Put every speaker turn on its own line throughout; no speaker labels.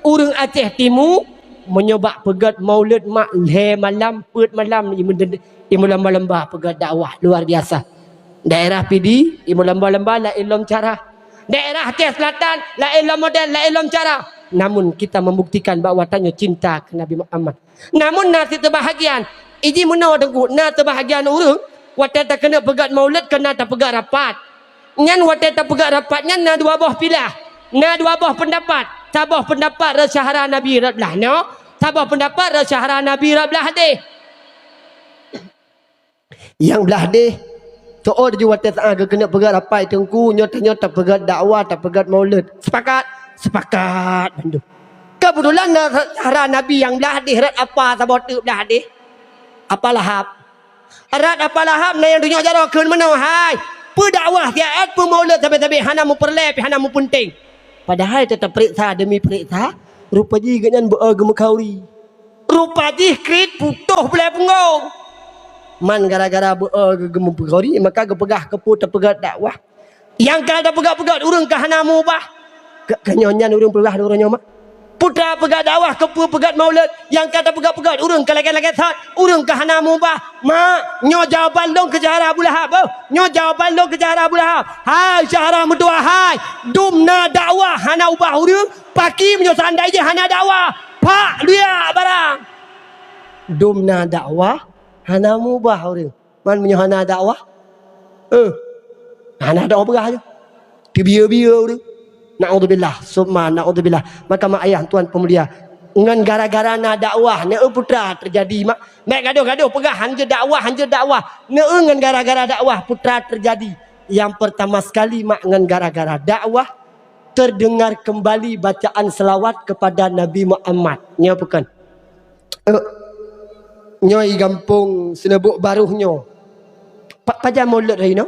Urang Aceh Timur menyobak pegat maulid mak le malam put malam imu lamba-lamba pegat dakwah luar biasa. Daerah PD imu lamba-lamba la ilmu cara. Daerah Aceh Selatan la ilmu model la ilmu cara. Namun kita membuktikan bahawa tanya cinta ke Nabi Muhammad. Namun nasi terbahagian iji menau dengku na terbahagian urang wate tak kena pegat maulid kena tak pegat rapat. Nyan wate tak pegat rapatnya na dua buah pilah. Na dua buah pendapat. Tabah pendapat rasyahara Nabi Rablah no. Tabah pendapat rasyahara Nabi Rablah deh. Yang belah deh. To'or je wate tak kena pegat rapat tengku nyata-nyata pegat dakwah tak pegat maulid. Sepakat? Sepakat bandu. Kebetulan rasyahara Nabi yang belah deh rat apa tabah tu belah deh. Apa lahap? Rat apa lahap na yang dunia jara keun mana hai. Dakwah tiap pun maulid tapi hana mu perlep hana mu penting. Padahal tetap periksa demi periksa rupa ji ganyan beragama kauri. Rupa ji krit putuh boleh pengong. Man gara-gara beragama kauri maka gepegah kepu terpegat dakwah. Yang kada pegat-pegat urang ka hana mu bah. Kenyonyan urang pelah urang nyoma. Putra pegat dakwah kepu pegat maulid yang kata pegat-pegat urang ka lagi-lagi sat urang ka hana mu bah. Mak nyo jawaban dong ke Zahra Abu Lahab. Nyo jawaban dong ke Zahra Abu Lahab. Hai Zahra mertua hai. Dumna dakwah hana ubah urang. Paki menyo sandai je hana dakwah. Pak dia barang. Dumna dakwah hana ubah urang. Man menyo hana dakwah. Hana dakwah berah je. Tibia-bia urang. Na'udzubillah. Summa na'udzubillah. Maka mak ayah tuan pemulia. Ngan gara-gara na dakwah ne putra terjadi mak mek gaduh-gaduh pegah hanja dakwah ne ngan gara-gara dakwah putra terjadi. Yang pertama sekali mak ngan gara-gara dakwah terdengar kembali bacaan selawat kepada Nabi Muhammad. Nya bukan nyoi gampung senebuk baruh nyo pajam maulid rino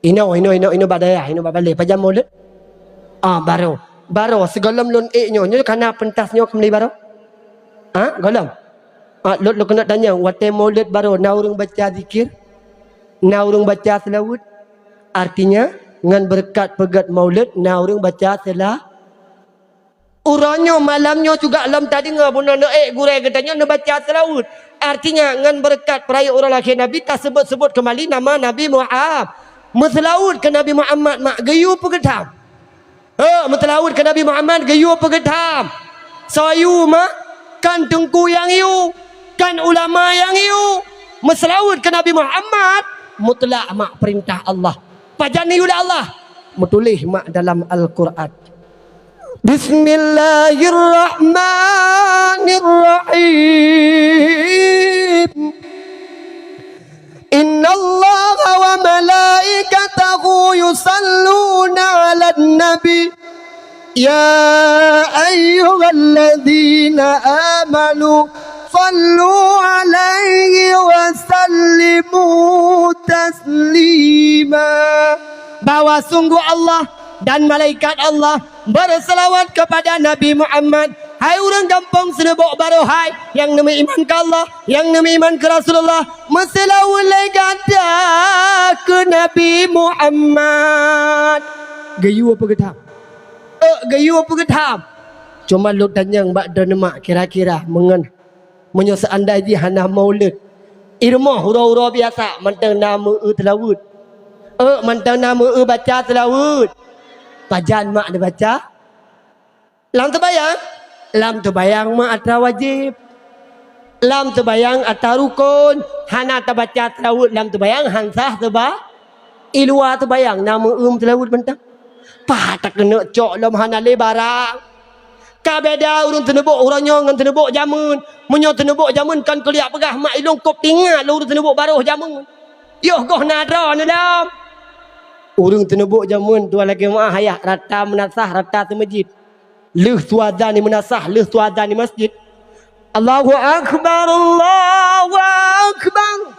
ino badaya ino babale pajam maulid baro segolam lon nyo kana pentasnyo kembali baro golam lot lo kena tanya wate maulid baro na urang baca zikir na urang baca selawat artinya ngan berkat pegat maulid na urang baca selawat uranyo malamnyo juga lam tadi ngabuna gurai katanya na baca selawat artinya ngan berkat peraya orang laki Nabi tak sebut-sebut kembali nama Nabi Muhammad meselawat ke Nabi Muhammad mak gayu pegetam metelawut ke Nabi Muhammad gayu apa gedam. Sayu mak kan tengku yang yu, kan ulama yang yu. Meselawut ke Nabi Muhammad mutlak mak perintah Allah. Pajani udah Allah. Metulih mak dalam Al-Quran. Bismillahirrahmanirrahim. Inna Allah wa malaikatahu yusalluna ala nabi ya ayyuhalladzina amanu sallu alaihi wa sallimu taslima. Bahwa sungguh Allah dan malaikat Allah berselawat kepada Nabi Muhammad. Hai orang kampung senebok baru hai yang nama iman ke Allah, yang nama iman ke Rasulullah, meselawat kata ke Nabi Muhammad. Gayu apa gedam? Gayu apa gedam? Cuma lu tanya mbak dan mak kira-kira menyo seandai di hana maulid. Irmah hura-hura biasa mantang nama telawut. Mantang nama baca telawut. Pajan mak dia baca. Lang terbayang? Lam terbayang mak ata wajib. Lam terbayang ata rukun. Hana terbaca telawut lam terbayang hansah terba. Ilua terbayang nama telawut mentang. Pah tak kena cok lam hana le barang. Kabeda urang tenebok urang nyong ngan tenebok jamun. Menyo tenebok jamun kan keliak pegah mak ilung kop tinggal urang tenebok baruh jamun. Yoh goh nadra ni lam. Urang tenebok jamun tuan lagi mak hayah rata menasah rata tu masjid. Leh tuadan ni menasah, leh tuadan ni masjid. Allahu akbar, Allahu akbar.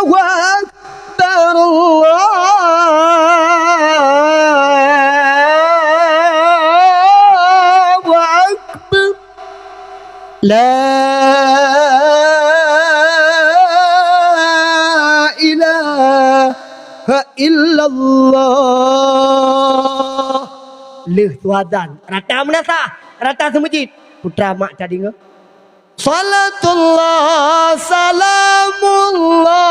Allahu akbar, Allahu akbar. La ilaha illa illallah. Leh tu azan. Rata menasa. Rata semajid. Putra mak tadi ngah. Salatullah salamullah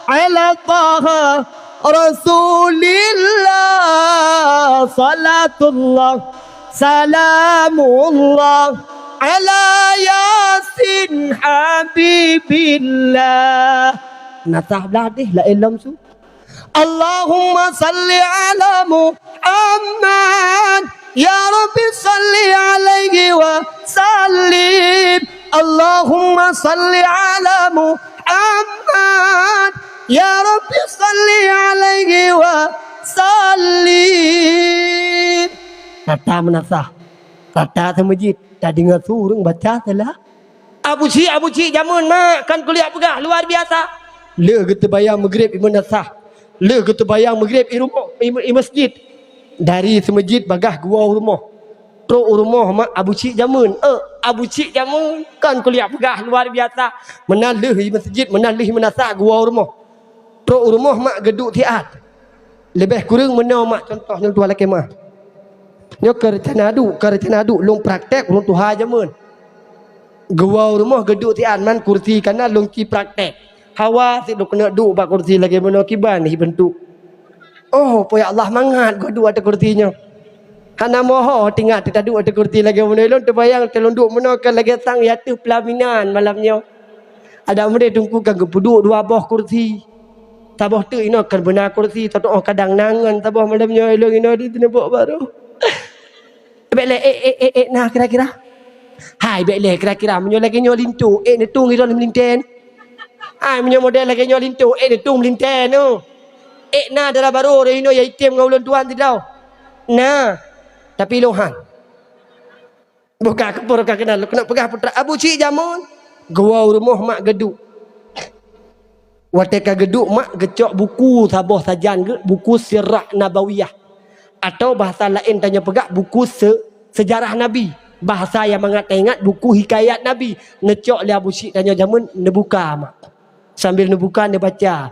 ala taha rasulillah. Salatullah salamullah ala yasin habibillah. Nasah belah deh la ilam su. Allahumma salli ala Muhammad ya Rabbi salli alaihi wa sallim. Allahumma salli ala Muhammad ya Rabbi salli alaihi wa sallim. Kata menasah, kata semajid, tak dengar surung baca salah. Abu Cik jamun mak kan kuliah pegah luar biasa. Le kita bayang maghrib ibu nasah. Le kita bayang maghrib i rumah i masjid. Dari semajid bagah gua rumah. Teruk rumah mak Abu Cik jamun. Abu Cik jamun kan kuliah pegah luar biasa. Menalih i masjid, menalih menasah gua rumah. Teruk rumah mak geduk tiat. Lebih kurang menau mak contoh yang tua laki mak. Nyo kerjana adu long praktek long tuha jamun. Gua rumah geduk tiat man kursi kana long ki praktek. Hawa si duk kena duk bak kursi lagi mana kiban hi bentuk. Oh, po ya Allah mangat gua duk ada kursinya. Hana moho tinggal tidak duk ada kursi lagi mana lon terbayang telon duk mana kan lagi sang ya tu pelaminan malamnya. Ada mereka tunggu kan gepuduk dua boh kursi. Tabah tu ino kan benar kursi tato kadang nangan tabah malamnya elong ino di tenebok baru. Bele nah kira-kira. Hai bele kira-kira menyo lagi nyo lintu ni tung iro melinten. Ai punya model lagi nyol lintu ni tum linten tu. Na darah baru rehino ya item ngau tuan tidak. Nah. Tapi lohan. Buka kepur ka kenal kena pegah putra Abu Cik jamun. Gua rumah mak geduk. Wateka geduk mak gecok buku sabah sajan ke buku sirah nabawiyah. Atau bahasa lain tanya pegah buku sejarah Nabi. Bahasa yang mengat-ingat buku hikayat Nabi. Necok li Abu Cik tanya jamun nebuka mak. Sambil nebuka dia baca.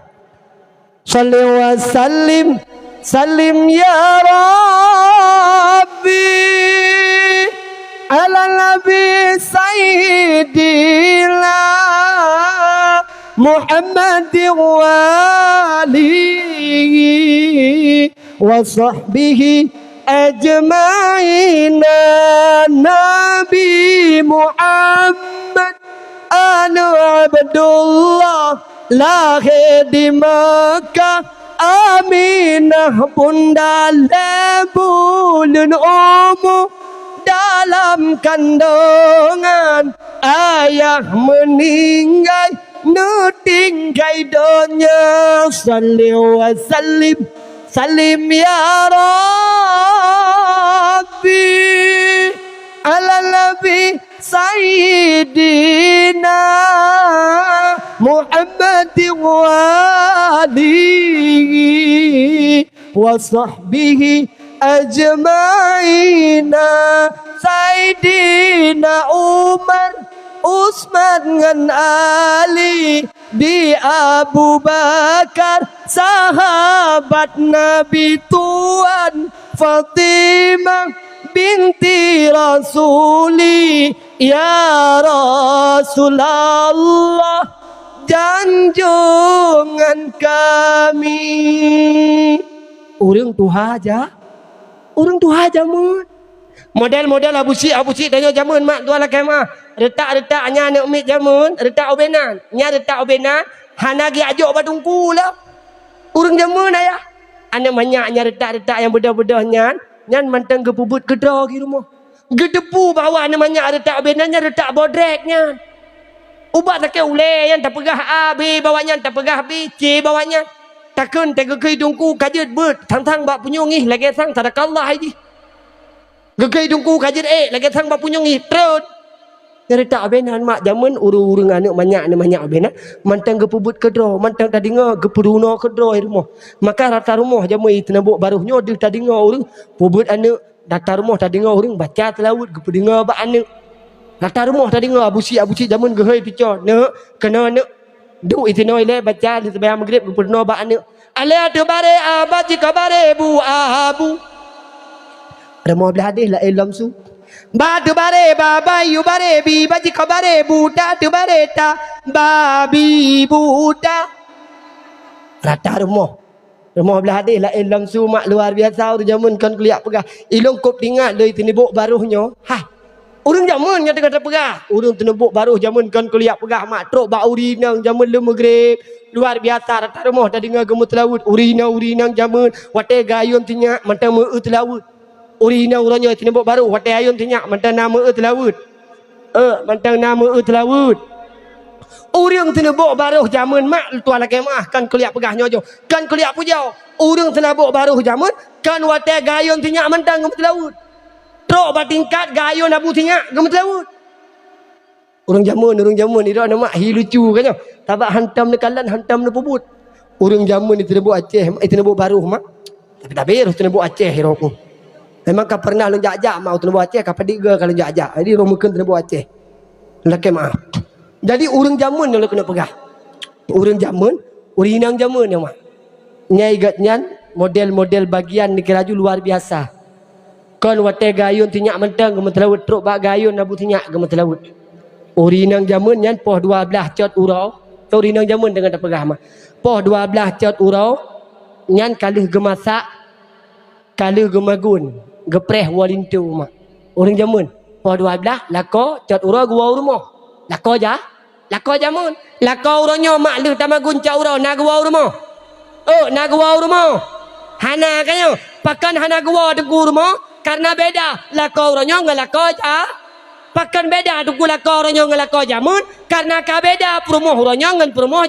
Salli wa sallim sallim ya Rabbi ala nabi sayyidina Muhammad wa alihi wa sahbihi ajma'ina. Nabi Muhammad anu Abdullah lahir di Makkah. Aminah bunda lebulun umur dalam kandungan. Ayah meninggal nutinggai dunia. Salli wa sallim salim ya Rabbi ala nabi sayyidina Muhammad wa alihi wa sahbihi ajma'ina. Sayyidina Umar Usman ngan Ali di Abu Bakar sahabat Nabi Tuan Fatimah binti Rasuli ya Rasulullah janjungan kami. Orang tuha aja mun. Model Abu Cik tanya jamun mak tuan laki mak. Retak-retaknya anak umit jamun, retak obenan. Nya retak obenan, hana gi ajok batungku lah. Urang jamun ayah. Anak banyaknya retak-retak yang bedah-bedahnya. Nyan mantang gepubut gedra gi rumah. Gedepu bawa anak banyak retak obenannya, retak bodreknya. Ubat tak ule yang tak pegah A, B bawanya, tak pegah B, C bawanya. Takkan tak ke hidungku kajet ber, thang bak punyungi lagi sang sadakallah haji. Gegai dungku kajet lagi sang bak punyungi terus. Retak obenan mak jamun urung anak banyak obenan, mantang gepubut kedra, mantang tadi ngah geperuna kedra rumah. Maka rata rumah jamun itu nabuk baruhnya dia tadi ngah urung pubut anak data rumah tadi ngah urung baca telawut gepedengar bak anak. Rata rumah tadi ngah Abu Cik jamun gehai picor. Nak kena anak duk itu noi le baca di sebayang maghrib gepedengar bak anak. Ala tu bare abaji kabare bu abu. Ada mau belah hadis la ilam su. Ba tu bare babai yu bare bi baji kabare buta tu bare ta babi buta. Rata rumah. Rumah belah hadis la ilam su mak luar biasa tu jamun kan kuliah pegah. Ilong kop tingat dari tinibuk baruhnya. Ha. Urang jamun yang kata pegah. Urang tinibuk baruh jamun kan kuliah pegah mak truk ba urinang jamun le magrib. Luar biasa rata rumah dah dengar gemut laut. Urinang jamun wate gayun tinyak mantang meu laut. Urina urangnya tinibuk baruh wate ayun tinyak mantang nama laut. Mantang nama laut. Urang tinibuk baruh jamun mak tuan laki mah kan kuliah pegahnya jo. Kan kuliah pujau. Urang tinibuk baruh jamun kan wate gayun tinyak mantang gemut laut. Truk batingkat gayun abu tinyak gemut laut. Urang jamun ira nama hi lucu kanyo. Tabak hantam nekalan hantam nepubut. Urang jamun ni tinibuk Aceh, tinibuk baruh mak. Tapi tak beres tinibuk Aceh hiroku. Memang kau pernah lu jajak mau tinibuk Aceh kau padiga kalau jajak. Jadi romukeun tinibuk Aceh. Laki maaf. Jadi urang jamun yang lu kena pegah. Urang jamun, urinang jamun ya mak. Nyai gatnyan model-model bagian ni keraju luar biasa. Kon wate gayun tinyak mentang gemet laut truk bak gayun abu tinyak gemet laut. Urinang jamun nyan poh 12 cot urau. Tu urinang jamun dengan tak pegah mak. Poh 12 cot urau nyan kalih gemasak kalih gemagun gepreh walintu mak. Urang jamun poh 12 lako cot urau gua rumah. Lako jamun. Lako urangnya mak lih tamagun cot urau na gua rumah. Na gua rumah. Hana kanyo pakan hana gua tegur rumah karena beda. Lako urangnya ngalako ja. Pakan beda tuku lako orangnya ngelako jamun karena ka beda perumoh orangnya ngan perumoh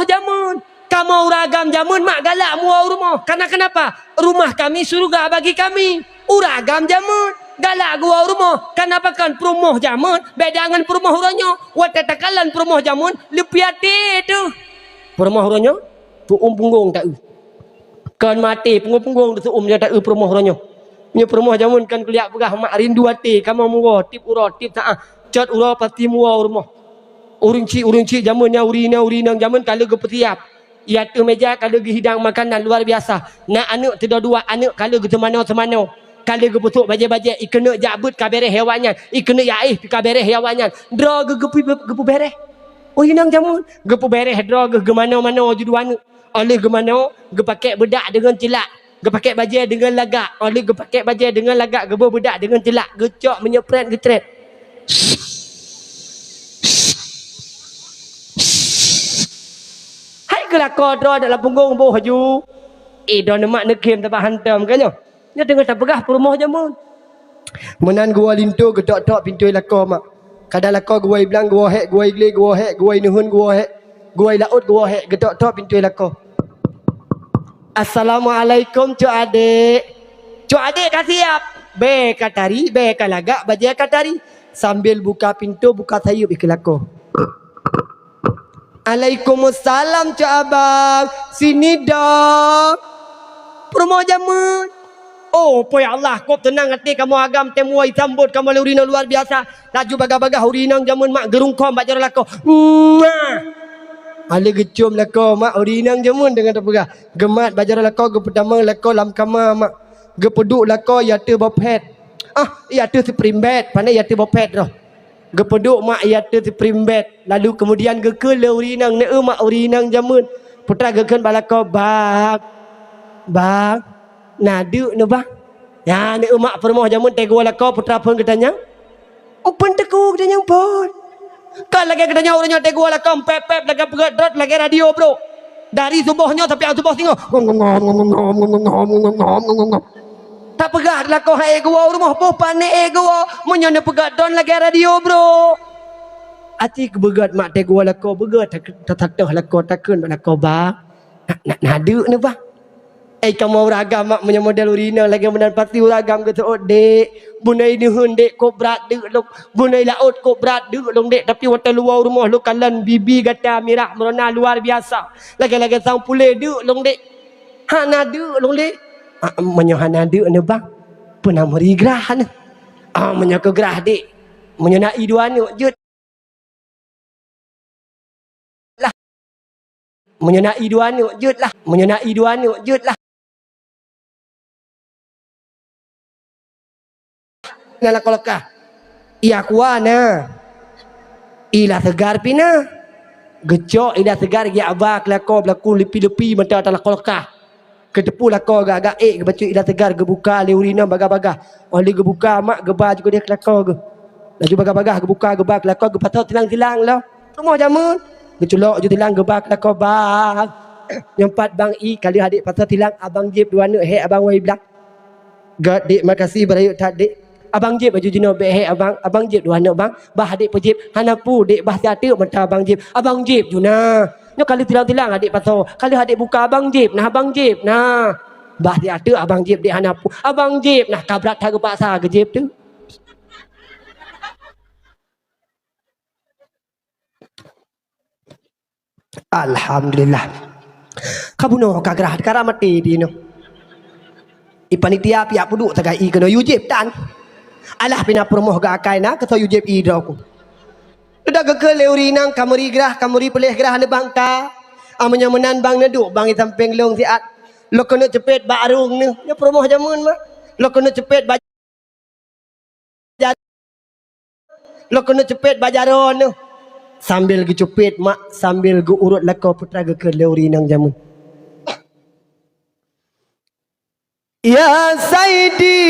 jamun. Kamu uragam jamun mak galak muau rumah. Karena kenapa? Rumah kami surga bagi kami. Uragam jamun galak gua rumah. Kenapa kan perumoh jamun beda dengan perumoh orangnya. Watatakalan perumoh jamun lebih hati tu. Perumoh orangnya tu punggung tak kan mati punggung tu dia tak perumoh orangnya. Nya perumoh jamun kan kuliah pegah mak rindu hati kamu muo tip uro tip tak cat uro pasti muo rumah urunci jamunnya urinang jamun kalau ge petiap ia tu meja kalau ge hidang makanan luar biasa nak anak tidak dua anak kalau ge semano kalau ge putuk baje-baje ikena jabut ka bereh hewannya ikena yaih ka bereh hewannya dro ge gepu bereh urinang jamun gepu bereh dro ge mano-mano juduan oleh ge mano ge pakai bedak dengan celak ge pakai baju dengan lagak oleh ge pakai baju dengan lagak ge bedak dengan celak gecok menyepret getret hai kelako dro dalam punggung boh haju don mak nekem tabah hantam kanyo nya dengar tak pegah perumoh jamun menan gua lintu gedok-dok pintu lako mak kada lako gua iblang gua hek gua igle gua hek gua nuhun gua hek gua laut gua hek gedok-dok pintu lako. Assalamualaikum cuk adik. Cuk adik kasih siap. Be katari, be kalagak, baja katari. Sambil buka pintu, buka sayup ikhlako. Waalaikumsalam cuk abang. Sini dong. Perumoh jamun. Oh, poy Allah, kop tenang hati kamu agam temuai sambut kamu urina luar biasa. Laju bagah-bagah urinang jamun mak gerungkom baca lako. Ali gecum lako mak urinang jamun dengan terpegah. Gemat bajar lako ge pertama lako lam kamar mak. Ge peduk lako ya tu bopet. Ya tu primbet, pandai ya tu bopet roh. Ge peduk mak ya tu primbet. Lalu kemudian ge ke le urinang ne mak urinang jamun. Putra ge kan balako bak. Nadu ne bang. Ya ne mak permoh jamun tego lako putra pun ketanya. Open teku ketanya pun. Kan lagi katanya orangnya tegu lah kam pep lagi pegadot lagi radio bro dari subuhnya tapi yang subuh tengok tak pegat lah kau hai gua rumah po panik gua menyana pegadon lagi radio bro ati kebegat mak tegu lah kau begat tak lah kau takun lah kau ba nak nadu ni ba kamu uragam mak punya model urina lagi benar pasti uragam gitu dek bunai ni hundek kok berat dek lu bunai laut kok berat dek lu dek tapi waktu luar rumah lu kalan bibi gata merah merona luar biasa lagi-lagi sang pule dek lu dek hana dek lu dek menyo hana dek ne bang pernah merigrah ne menyo ke gerah dek menyo nak iduan jut Menyenai dua anak jut lah. Menyenai dua anak jut lah. Ngalah kolokah. Ia kuana. Ila tegar pina. Gecok ila tegar ya abak lako berlaku lepi-lepi mata atas kolokah. Kedepu lako agak-agak kebacu ila tegar gebuka leurina baga-baga. Oleh gebuka mak geba juga dia kelako ge. Laju baga-baga gebuka gebak kelako gepatau tilang-tilang lah. Rumah jamun. Geculok je tilang gebak kelako bang. Nyempat bang I kali adik patau tilang abang jib dua anak abang wai belak. God dik makasih berayut tak dik. Abang jib baju jino be abang jib dua anak bang. Bah adik pejib hanapu dik bah tiatu mata abang jib. Abang jib juna. Nyo kali tilang-tilang adik patau. Kali adik buka abang jib nah abang jib nah. Bah tiatu abang jib dik hanapu. Abang jib nah kabrat tak paksa ke jib tu. Alhamdulillah. Kabuno kagrah kara mati di no. Ipanitia pihak puduk tagai I kena yujib tan. Alah pina promoh ga akai na kata yujib I dok. Udah ke leuri nang kamuri gerah kamuri pelih gerah ne bangka. Amanya menan bang neduk bang I samping long siat. Lo kena cepet ba arung ne. Nya promoh jamun mah. Lo kena cepet ba lo kena cepet bajaron ne. Sambil gecepet mak sambil ge urut lako putra ge ke leuri nang jamun. Ya Saidi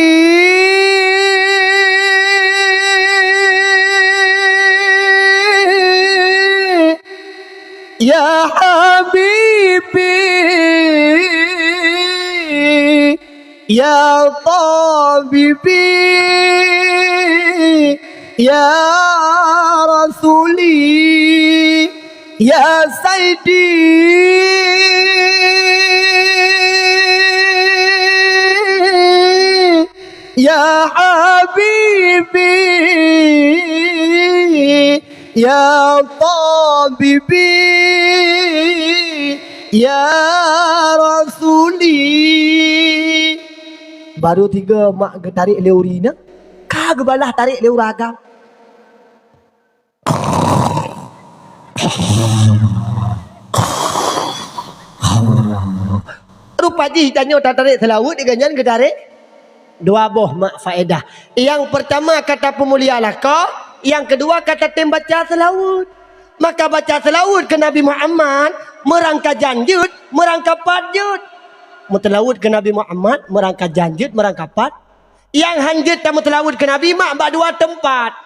Ya Habibi Ya Tabibi Ya Rasuli Ya Saidi Ya Habibi Ya Tabibi Ya Rasuli. Baru tiga mak ke tarik leurina. Kagak balah tarik leuraga. Rupa ji tanya tak tarik selawut diganyan ke tarik. Dua boh mak faedah. Yang pertama kata pemulia laka, yang kedua kata tem baca selawut. Maka baca selawut ke Nabi Muhammad merangka janjut, merangka padjut. Mutelawut ke Nabi Muhammad merangka janjut, merangka pad. Yang hanjut dan mutelawut ke Nabi mak bak dua tempat.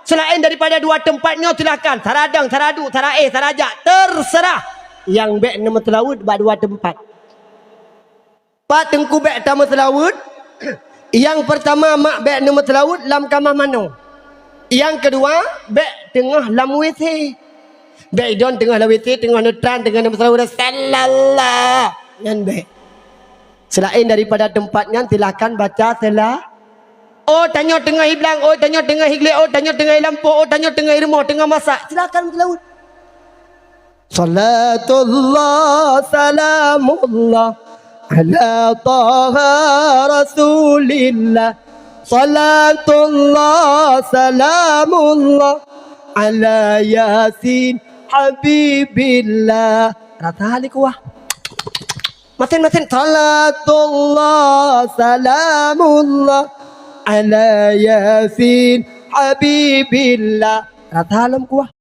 Selain daripada dua tempatnya silakan saradang, saradu, sarae, sarajak terserah. Yang bek nama mutelawut bak dua tempat. Pak tengku bek tamu telawut. Yang pertama mak bek nama telawut lam kamah mano. Yang kedua bek tengah lam WC. Bek don tengah lam WC, tengah neutran, tengah nama telawut sallallahu. Yang bek. Selain daripada tempatnya silakan baca selah. Oh tanya tengah hiblang, oh tanya tengah higli, oh tanya tengah lampu, oh tanya tengah rumah, tengah masak. Silakan telawut. Salatullah salamullah ala taha rasulillah. Salatullah salamullah ala yasin habibillah. Rata halik wah. Masin-masin. Salatullah salamullah ala yasin habibillah. Rata alam kuah.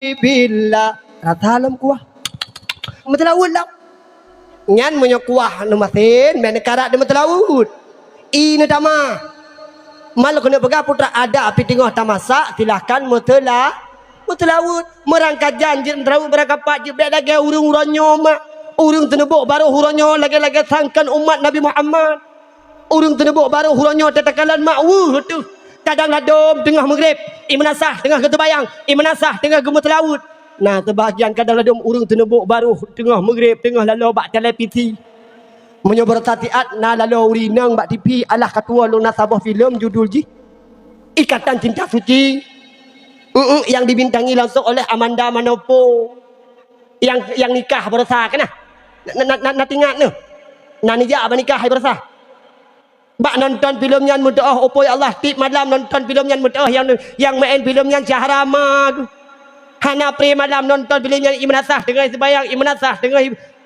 Habibillah. Rata alam kuah. Metelawut lah. Ngan menyokuah nemasin menekarat de metelawut. Ini tama. Malu kena pegang putra ada api tengah tamasa silahkan metelawut merangkat janji metelawut berangkat pak jib lagi urung-urangnya mak. Urung tenebuk baru huranya lagi-lagi sangkan umat Nabi Muhammad. Urung tenebuk baru huranya tetakalan mak tu. Kadang ladom tengah maghrib, imanasah tengah ketebayang, imanasah tengah gemetelawut. Nah, terbahagian kadang ladom urung tenebuk baru tengah maghrib, tengah lalu bak televisi. Menyobar tatiat na lalu urinang bak TV alah katua lu nasabah filem judul ji Ikatan Cinta Suci. Yang dibintangi langsung oleh Amanda Manopo. Yang nikah bersah kan nah. Nak ingat noh. Nah nija apa nikah bersah. Bak nonton filmnya mudah opo ya Allah tip malam nonton filmnya mudah yang main filmnya Syahrama. Hana pre malam nonton filmnya Imanasah tengah sembahyang, Imanasah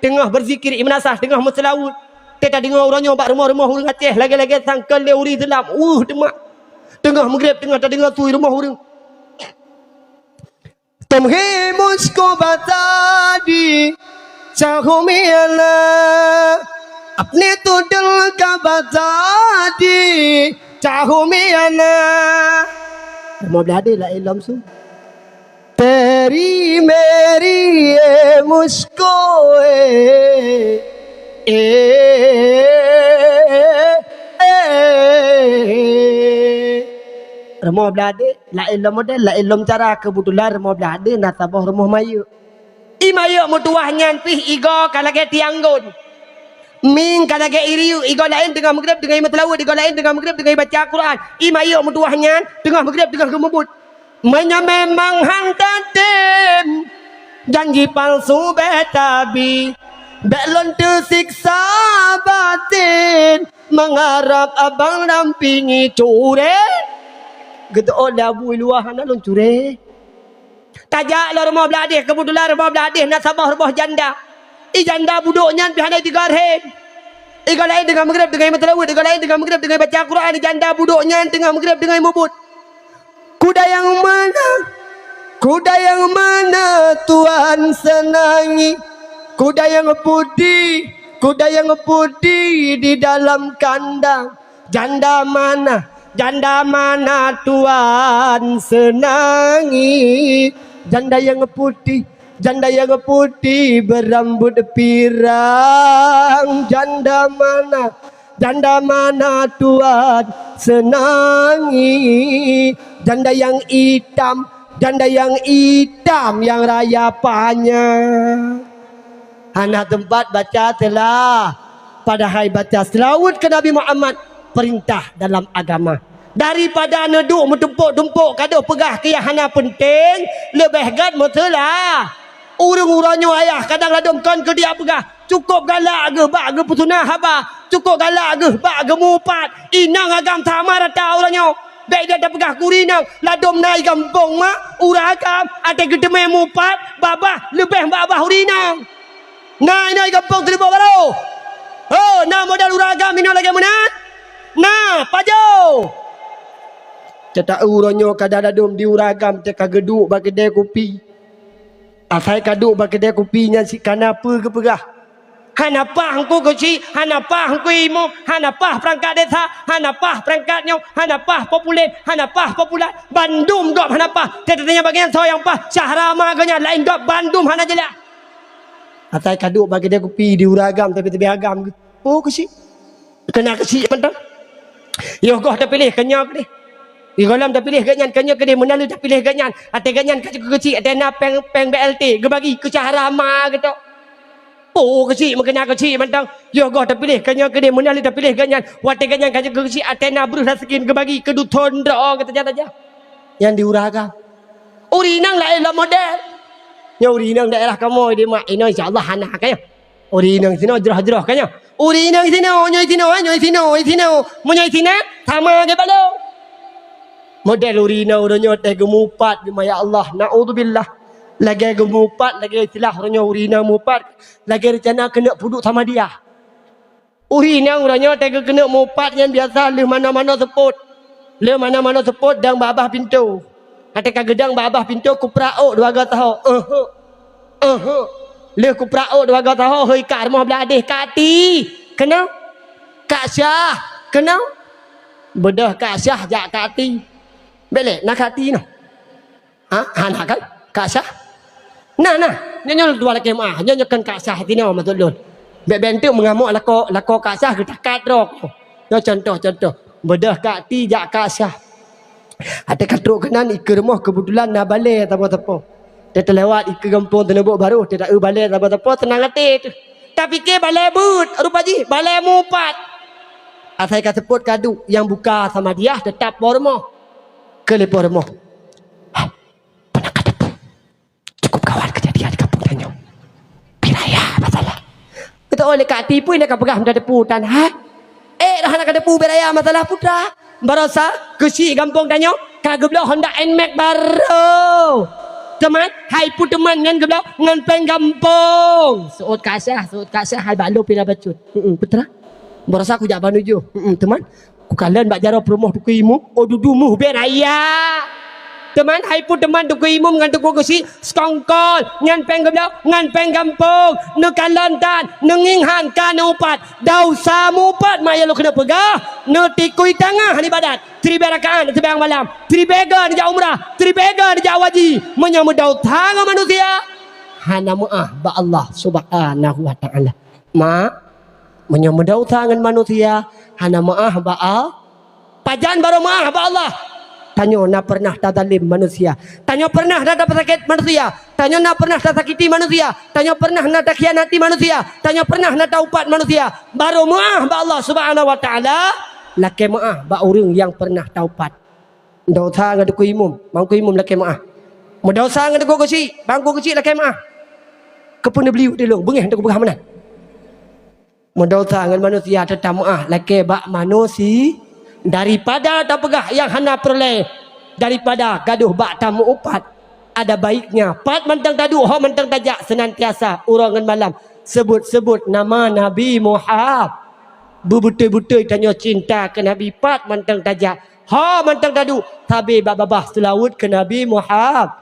tengah berzikir, Imanasah tengah berselawat. Kita dengar orangnya bak rumah-rumah orang Aceh lagi-lagi sangkal dia uri selam. Demak. Tengah maghrib tengah tak dengar tu rumah orang. Tumhe musko batadi chahumiala apne to dil ka batadi chahumiala. Mau berada lah ilham su. Teri meri musko rumah belade la ilmu model la ilmu cara kebetulan rumah belade nasabah rumah mayu imaya mutuahnya pih igo kalage tianggon ming kalage iriu igo lain tengah maghrib dengan matlawud igo lain tengah maghrib dengan baca Quran imaya mutuahnya tengah maghrib tengah gemebut memang hantatem janji palsu betabi belon tersiksa batin mengharap abang dampingi cure gitu dah bui luahan alun cure tajak lah rumah beladih kebetulan rumah beladih nasabah rumah janda janda buduknya pihak tiga arhim iga lain dengan maghrib dengan matlawud iga lain dengan maghrib dengan baca Quran janda buduknya tengah maghrib dengan mubut kuda yang mana Tuhan senangi kuda yang putih di dalam kandang janda mana Tuhan senangi janda yang putih berambut pirang janda mana Tuhan senangi janda yang hitam yang raya panjang. Anak tempat baca telah padahal baca selawat ke Nabi Muhammad perintah dalam agama daripada neduk metumpuk-tumpuk kado pegah ke yang hana penting lebih gad mutlah urang-urangnya ayah kadang ladum kan ke dia pegah cukup galak ke bak ke petunah haba cukup galak ke bak ke mupat inang agam tamar rata orangnya baik dia dah pegah kurinang ladum naik kampung mak uragam ada gedeme mupat babah lebih babah urinang Nah kampung Telebok Baru. Oh, nah modal uragam ini lagi mana? Nah, pajo. Cetak uronyo kadang-kadang di uragam teka geduk bagi kedai kopi. Asai kaduk bagi kedai kopinya si kanapa ke pegah. Hanapa hangku kecil, hanapa hangku imu, hanapa perangkat desa, hanapa perangkatnya, hanapa populer, Bandung gop hanapa. Tetanya bagian soyang pa, Syahrama ganya lain gop Bandung hana jelah. Atai kaduk bagi dia kopi di uragam tapi agam. Oh kecil. Kena kecil pentang. Yo goh dah pilih kenyak ni. Igalam dah pilih ganyan kenyak dia menalu dah pilih ganyan. Atai ganyan kecil ada na peng BLT ge bagi ke Syahrama gitu. Oh kecil makena kecil pentang. Yo goh dah pilih kenyak dia menalu dah pilih ganyan. Watai ganyan kecil atai na berus skin ge bagi ke Duton ro kata aja. Yang di uragam. Urinang lain lah model. Urinang daerah kamu di mak ini insyaallah anak kaya. Urinang sini jerah-jerah kaya. Urinang sini nyoi sini sama ke balo. Model urinang orangnya teh gemupat di maya Allah naudzubillah. Lagi gemupat lagi istilah orangnya urinang mupat lagi rencana kena puduk sama dia. Urinang orangnya teh kena mupat yang biasa le mana-mana seput. Le mana-mana seput dan babah pintu. Kata gedang babah pintu ku prao dua ga tahu. Le ku prao dua ga tahu heuy ka rumah beladih kati. Kenal? Kak Syah, kenal? Bedah Kak Syah jak kati. Belek nak kati no. Anak kan? Kak Syah. Nah, nyol dua laki mah, nyokan Kak Syah tino matulun. Bek bentuk mengamuk lako Kak Syah getakat rok. Yo contoh. Bedah kati jak Kak Syah. Ada katruk kanan ke rumah kebetulan nak balik apa-apa. Dia terlewat ke kampung Telebok Baru, dia tak balik apa-apa tenang hati tu. Tapi ke balik but, rupa ji, balik mupat. Asai kata sebut kadu yang buka sama dia tetap rumah. Ke lepo rumah. Pernah kata tu. Cukup kawan kejadian di kampung tanya. Piraya masalah. Kita oleh kat tipu ini kau pegang dah deputan. Dah nak depu piraya masalah putra. Barasa kesi kampung tanya kagak belah Honda NMAX baru teman hai pu teman ngan geblau ngan penggampung suut kasah hai balu pila bacut betul berasa aku jak banuju teman ku kalian bak jaro promoh tu imu dudumu ben aya teman hai pu teman tu imu ngan tu kusi skongkol ngan penggeblau ngan penggampung nu kalantan nenginghan kan upat dau samupat maya lu kena pegah nu tikui tangah ni badat tri berakaan sebayang malam tri bega ni jak umrah tri bega ni jak waji menyambut dau tangah manusia hana muah ba Allah subhanahu wa ta'ala menyambut dau tangan manusia hana muah ba pajan baru muah ba Allah. Tanya nak pernah tazalim manusia. Tanya pernah nak dapat sakit manusia. Tanya nak pernah tak sakiti manusia. Tanya pernah nak tak khianati manusia. Tanya pernah nak taupat manusia. Baru maaf ba Allah subhanahu wa ta'ala. Laki maaf ba orang yang pernah taupat. Dosa ngadu imum. Bangku imum laki maaf. Mendosa ngadu kecil. Bangku kecil laki maaf. Kepun beliau dulu. Bengih untuk berah mana. Mendosa dengan manusia tetap maaf. Laki ba manusia. Daripada tak pegah yang hana peroleh daripada gaduh bak tamu upat ada baiknya pat mentang tadu ho mentang tajak senantiasa urangan malam sebut-sebut nama Nabi Muhammad bebutai-butai tanya cinta ke Nabi pat mentang tajak ho mentang tadu tabi babah selawat ke Nabi Muhammad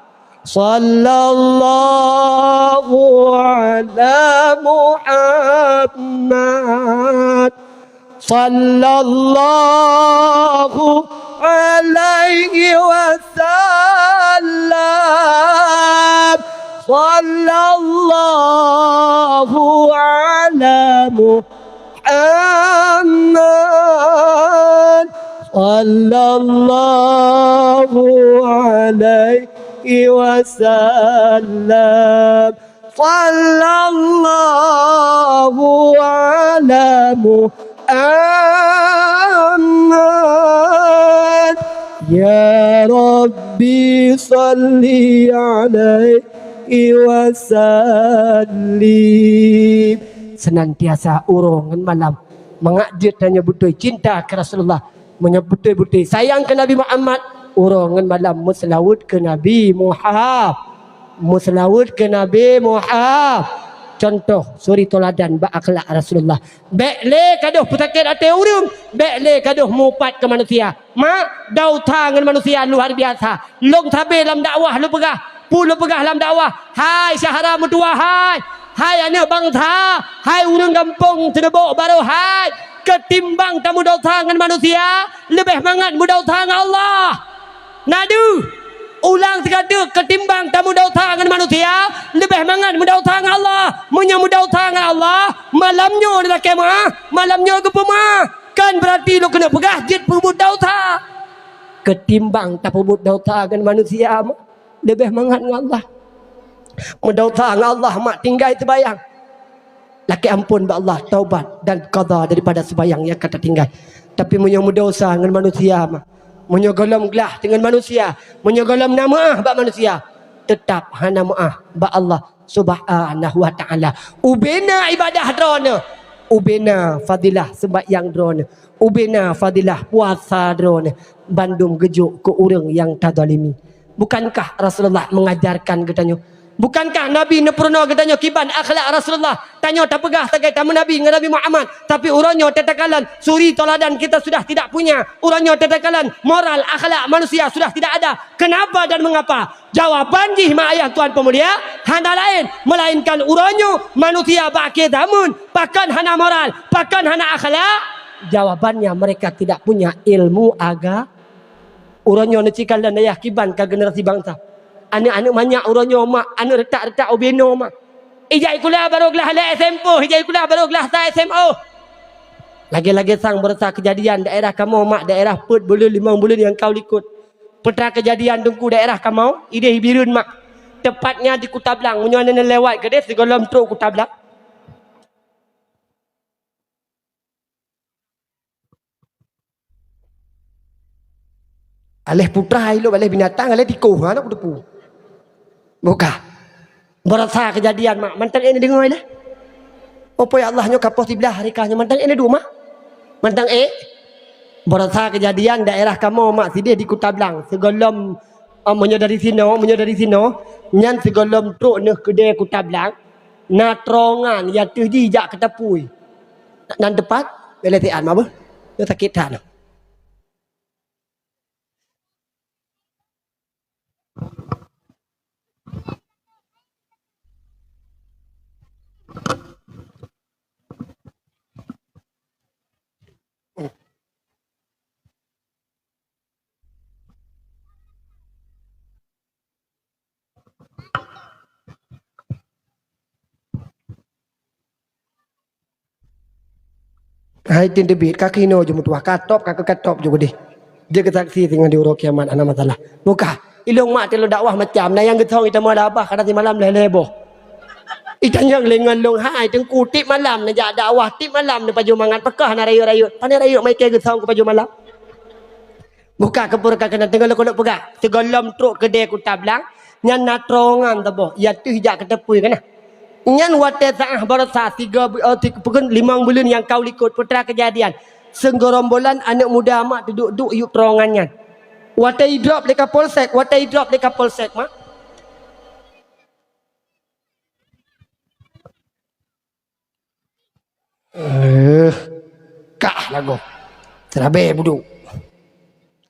sallallahu ala Muhammad sallallahu alaihi wasallam sallallahu ala Muhammad sallallahu alaihi wasallam sallallahu ala Muhammad ya Rabbi salli alaihi wasallim. Senantiasa urungan malam mengajut dan nyebutai cinta ke Rasulullah, menyebutai sayang ke Nabi Muhammad, urungan malam muslawut ke Nabi Muhammad, muslawut ke Nabi Muhammad. Contoh suri toladan ba akhlak Rasulullah. Bekle kaduh putakit ate urung, bekle kaduh mupat ke manusia. Dau tangan manusia luar biasa. Long tabe dalam dakwah lu pegah, lu pegah dalam dakwah. Hai syahara mutua hai. Hai anak bangsa, hai urang kampung Tedebok baru hai. Ketimbang kamu dau tangan manusia, lebih mangat mu dau tangan Allah. Nadu ulang sekali ketimbang tamu dau tangan manusia lebih mangat mudau tangan Allah menyamudau tangan Allah malamnya adalah kemah malamnya ke pemah kan berarti lu kena pegah jid pubut dau ta ketimbang tak pubut dau tangan manusia lebih mangat dengan Allah mudau tangan Allah mak tinggal terbayang laki ampun ba Allah taubat dan qada daripada sebayang yang kata tinggal tapi menyamudau tangan manusia menyogolam gelah dengan manusia, menyogolam nama bak manusia, tetap hana maah bak Allah subhanahu wa ta'ala. Ubena ibadah drone, ubena fadilah sembahyang drone, ubena fadilah puasa drone, bandung gejuk ke orang yang tadzalimi. Bukankah Rasulullah mengajarkan katanya? Bukankah Nabi nepurna katanya kiban akhlak Rasulullah? Tanya tak pegah tagai tamu Nabi dengan Nabi Muhammad. Tapi urangnya tetakalan suri toladan kita sudah tidak punya. Urangnya tetakalan moral akhlak manusia sudah tidak ada. Kenapa dan mengapa? Jawaban jih mak ayah Tuhan pemulia hana lain melainkan urangnya manusia bakir damun pakan hana moral, pakan hana akhlak. Jawabannya mereka tidak punya ilmu agama. Urangnya necikalan ayah kiban ke generasi bangsa. Anak-anak banyak orangnya mak, anak retak-retak obeno mak. Ijai kuliah baru gelah le SMP, ijai kuliah baru gelah ta SMO. Lagi-lagi sang berasa kejadian daerah kamu mak, daerah put bulan 5 bulan yang kau likut. Peta kejadian tunggu daerah kamu, ide birun mak. Tepatnya di Kutablang, munyo nene lewat ke des segolom truk Kutablang. Alih putra ilo, alih binatang, alih tikuh, anak kudepu. Buka. Berasa kejadian mak. Mantan ini dengar lah. Apa ya Allahnya kapos di belah harikahnya. Mantan ini dua mak. Mantan berasa kejadian daerah kamu mak. Sidih di Kutablang. Segolom menyadari sino nyan segolom truk ne kedai ku tablang na trongan ya tu jijak ke tepui nan tepat bela tian apa dia sakit tan hai tin debit kakino je mutuah katop katop juga deh dia kesaksi dengan di urut kiamat ana masalah buka ilung mak telo dakwah macam na yang getong ita malah abah kada ti malam lelebo itan yang lengan long hai teng kutip malam na ja dakwah tip malam na paju mangan pekah na rayu pane rayu mai ke getong ku paju malam buka kepur kakana tengok kolok pegak segolom truk kedai ku tablang nyan na trongan tabo ya tu hijak ke tepui kana nyan wate saah barasa 3 bukan 5 bulan yang kau likut putra kejadian senggorombolan anak muda mak duduk yuk terongannya wate drop dekat polsek mak kah lagu terabe buduk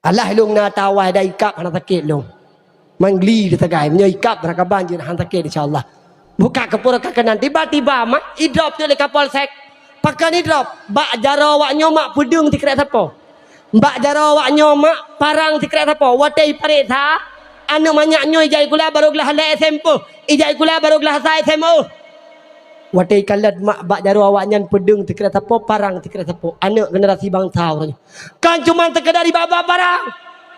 Allah long na tawai dai kap hana sakit long mangli di tagai menyo ikap rakaban je hana sakit insyaallah buka kepura kakanan tiba-tiba mak idrop tu dekat polsek pakan idrop bak jaro wak nyomak pudung ti kerek sapo bak jaro wak nyomak parang ti kerek sapo watai parit ha anu manyak nyoy jai kula baru gelah le SMP ijai kula baru gelah sai SMO watai kalat mak bak jaro awak nyan pudung ti kerek sapo parang ti kerek sapo anak generasi bangsa orangnya kan cuma sekedar baba parang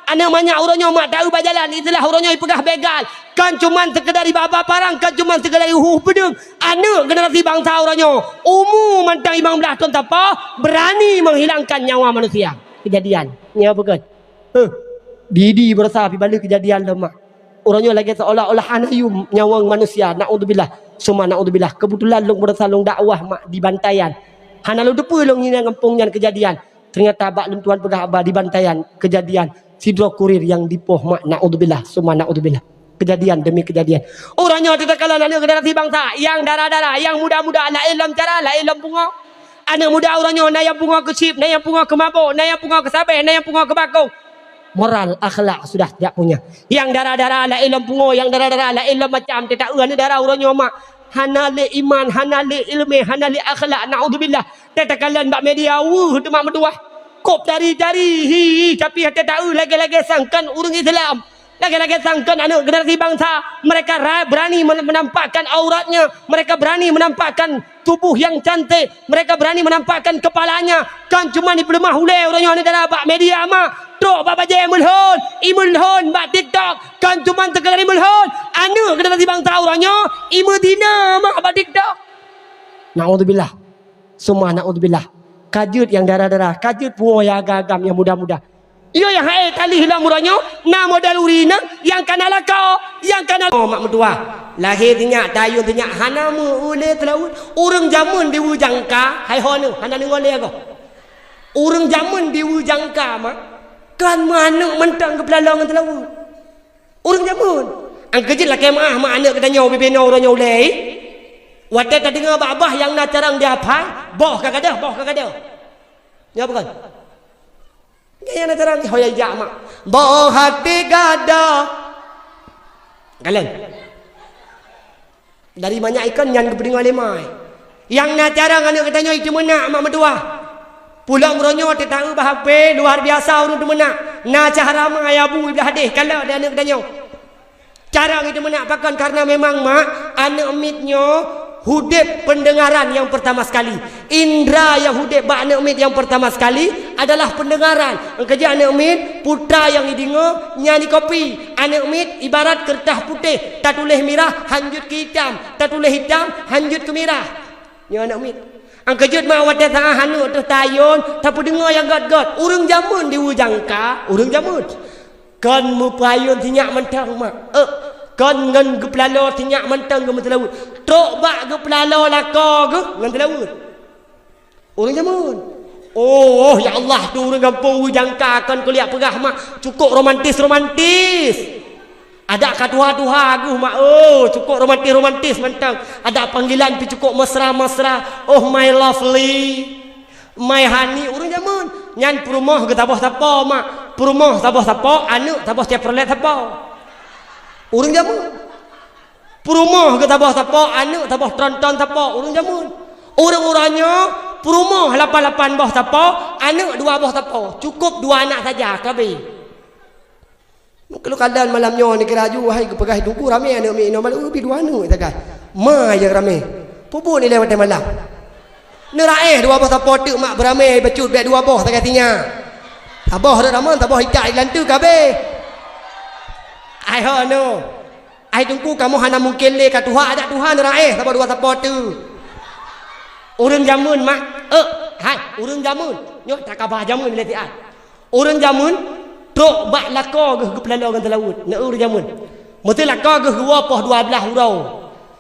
anak banyak orangnya mak tahu berjalan itulah orangnya pegah begal kan cuman sekedar baba parang kan cuman sekedar pedung anak generasi bangsa orangnya umum mantang imam belah tuan tapa berani menghilangkan nyawa manusia kejadian nyawa begat didi berasa api balik kejadian lemak orangnya lagi seolah-olah anayu nyawa manusia naudzubillah semua naudzubillah kebetulan long berasa long dakwah mak di bantaian hana lu depu long ini kampungnya kejadian ternyata bak lentuan pegah abah di bantaian kejadian sidro kurir yang dipoh mak naudzubillah semua naudzubillah kejadian demi kejadian orangnya tidak kalah anak generasi bangsa yang darah-darah yang muda-muda la ilam cara la ilam bunga anak muda orangnya na yang bunga ke sip na yang bunga ke mabuk na yang bunga ke sabeh na yang bunga ke bakau moral akhlak sudah tidak punya yang darah-darah la ilam bunga yang darah-darah la ilam macam tidak anu darah orangnya mak hanale iman hanale ilmu hanale akhlak naudzubillah tetakalan bak media demak meduah kop dari tapi hati tahu lagi-lagi sangkan orang Islam lagi-lagi sangkan anak generasi bangsa mereka berani menampakkan auratnya mereka berani menampakkan tubuh yang cantik mereka berani menampakkan kepalanya kan cuma di pelemah ulai orangnya ni dalam bak media mah trok bak baje imulhon bak TikTok kan cuma sekadar imulhon anak generasi bangsa orangnya imudina mah bak TikTok naudzubillah semua naudzubillah kajut yang darah-darah kajut pungo yang agam yang muda-muda iyo yang hai tali hilang murahnya na modal urina yang kana lakau yang kana mak medua lahir tinyak tayun tinyak hanamu ule telaut urang jamun di wujangka hai honu hana ngole ko urang jamun di wujangka mak kan manuk mentang ke pelalong telaut urang jamun ang kejit lah kemah mak anak katanya bibino urangnya ule wadah tak dengar abah yang nak carang dia apa boh kagak ada ya bukan yang nak carang hoya jamak boh hati gada kalian dari banyak ikan yang kepentingan lemai yang nak carang anak katanya itu menak mak medua pulang ronyo tak tahu bahapa luar biasa urut menak na cara mengayabu ibu hadis kalau ada anak katanya carang itu menak pakan karena memang mak anak mitnya hudib pendengaran yang pertama sekali indra yang hudib bak anak umit yang pertama sekali adalah pendengaran kerja anak umit putra yang idingo nyanyi kopi anak umit ibarat kertas putih tak tulis merah hanjut ke hitam tak tulis hitam hanjut ke merah ya anak umit ang kejut mah wadah tengah hanu tu tayun tapi dengar yang god-god urang jamun di ujangka urang jamun kan mu payun tinyak mentang mak kan ngan ke pelalo tinyak mentang ke mentelaut trok bak ke pelalo lako ke ngan telaut orang jamun oh ya Allah tu orang kampung jangka kan kuliah pegah mak cukup romantis
Ada katuha-tuha agu mak, oh cukup romantis mentang. Ada panggilan pi cukup mesra-mesra. Oh my lovely, my honey. Urang jamun nyan perumoh ke tabah tapo mak. Perumoh tabah tapo, anu tabah tiap perlet tapo. Urang jamun. Perumoh ke tabah tapo, anu tabah tronton tapo. Urang jamun. Orang-orangnya perumoh 88 bawah tapo, anu 2 bawah tapo. Cukup 2 anak saja kabeh. Kalau kadang malamnya ni keraju hai ke pegah tunggu ramai anak mi no malam ubi 2 anak tagai. Ma je ramai. Pupu ni lewat malam. Neraih 2 bawah tapo tek mak beramai becut biar 2 bawah tagai tinya. Tabah dak ramai tabah ikat lantu kabeh. Ai ho no. Ai tunggu kamu hana mungkin le kat Tuhan ada Tuhan neraih tabah 2 tapo tu. Urang jamun mak. Hai, urang jamun. Nyok tak kabar jamun le tiat. Urang jamun trok bak lako ke pelalo dengan laut. Nak urang jamun. Mesti lako ke gua poh 12 hurau.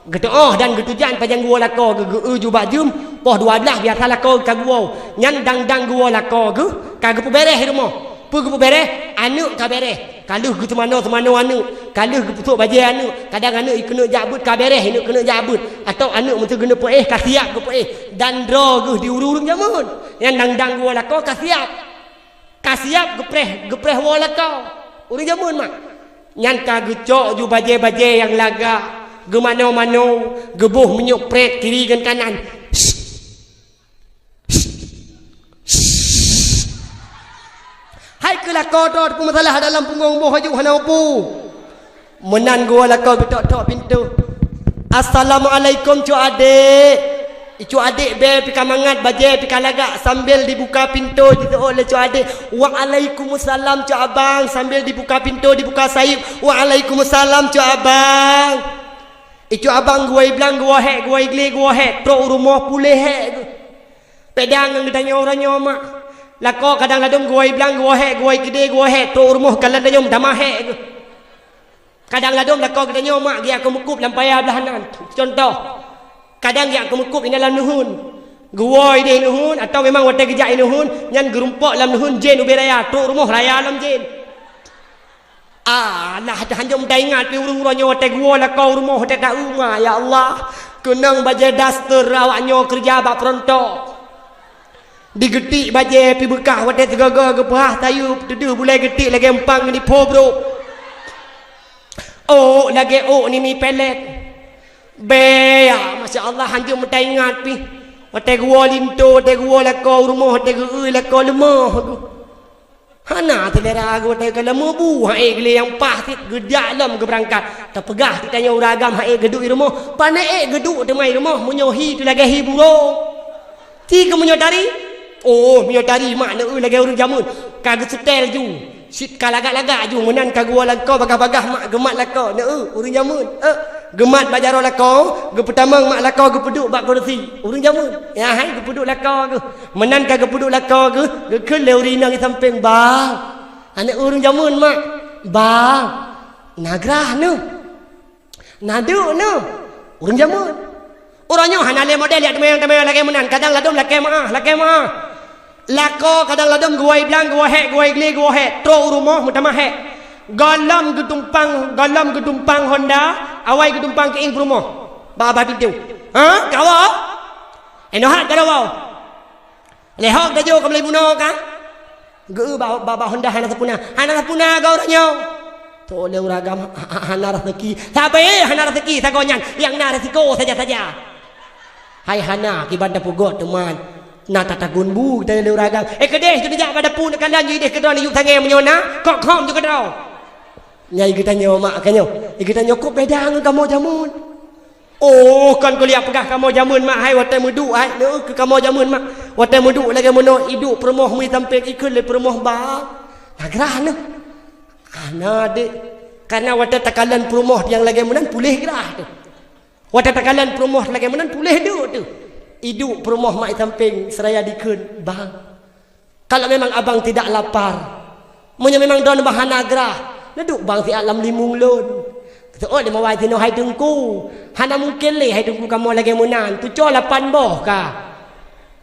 Gedoh dan getujan panjang gua lako ke uju bak jum poh 12 biasa lako ka gua. Nyan dang gua lako ke ka pu beres rumah. Pu beres anu ka beres. Kalau gitu mana anu. Kalau putuk baju anu. Kadang anu kena jabut ka beres, anu kena jabut. Atau anu mesti kena poeh ka siap ke poeh. Dan dro ke diurung jamun. Yang dang gua lako ka siap. Ka siap gepreh wala kau. Urang jamun mak. Nyan ka gecok ju baju yang laga. Ge mano-mano, gebuh menyuk pret kiri dan kanan. Hai ke lako tu masalah dalam punggung boh haju hana upu. Menan gua lako betok-tok pintu. Assalamualaikum cu adik. Icu adik be pika mangat baje pika lagak sambil dibuka pintu gitu oleh cu adik. Waalaikumsalam cu abang sambil dibuka pintu dibuka saib. Waalaikumsalam cu abang. Icu abang gua bilang gua hek gua igli gua hek tro rumah pulih hek. Pedang yang ditanya orangnya mak. Lako kadang ladum gua bilang gua hek gua gede gua hek tro rumah kalan danyom damah hek. Kadang ladum lako katanya mak dia aku mekup lampaya belahanan. Contoh kadang yang kemekup ini dalam nuhun. Gua ini nuhun atau memang watai gejak ini nuhun. Yang gerumpok dalam nuhun jen ubi raya. Tuk rumah raya dalam jen. Lah hanya mudah ingat. Pi urung-urangnya watai gua lah kau rumah watai tak rumah. Ya Allah. Kenang baja daster awaknya kerja bak perontok. Digetik baja pi bekah watai segaga gepah tayu. Tuduh boleh getik lagi empang ni po bro. Oh lagi ni mi pelet. Beya, Masya Allah, hantu mudah ingat pi. Watai gua linto, watai gua lako rumah, watai gua lako lemah. Hana telera aku watai lemah bu, hai gele yang pahit gedak lam ke berangkat. Terpegah ditanya uragam hai geduk di rumah. Pane geduk temai rumah menyohi tu lagi hiburong. Ti ke menyodari? Oh, menyodari makna lagi urang jamun. Kagak setel ju. Sit kalagak-lagak ju menan kagua lako bagah-bagah mak gemat lako. Urang jamun. Gemat bajaro lako, ge pertamang mak lako ge peduk bak kursi. Urang jamun. Ya hai ge peduk lako ge. Menan ka ge peduk lako ge ke leurina di samping bang. Anak urang jamun mak. Bang. Nagrah nu. Nadu nu. Urang jamun. Orangnya hanale model ya temen-temen lagi menan. Kadang ladum laki maah. Lako kadang ladum gua bilang gua hek gua igli gua hek. Tro rumah mutamah hek. Galam getumpang Honda, awai getumpang ke ing rumah. Baba pintu. Ha? Kawa? Enohat karawa. Lehok dah jo kamlai buno ka? Ge baba Honda hana sapuna gau ranyo. To le uragam hana rezeki. Sabe hana rezeki sagonyan yang na resiko saja. Hai hana kibanda pugot teman. Na tatagun bu kita le uragam. Kedeh tu dijak pada pun kalian jadi kedua ni yuk tangai menyona. Kok khom juga dau. Nyai kita nyomak kanyo. Kita nyokop bedang kamu jamun. Oh kan kau lihat pegah kamu jamun mak hai watai mudu hai. Ke kamu jamun mak. Watai mudu lagi mono hidup permoh mu sampai ikut le permoh ba. Nagrah nu. Ana dek. Karena watai takalan permoh yang lagi menan pulih gerah tu. Watai takalan permoh lagi menan pulih duk tu. Hidup permoh mak samping seraya dikeun bang. Kalau memang abang tidak lapar. Munya memang don bahan nagrah. Naduk bang si alam limung lon. Kata oh dia mawai tino hai tungku. Hana mungkin le hai tungku kamu lagi munan. Tu co 8 boh ka.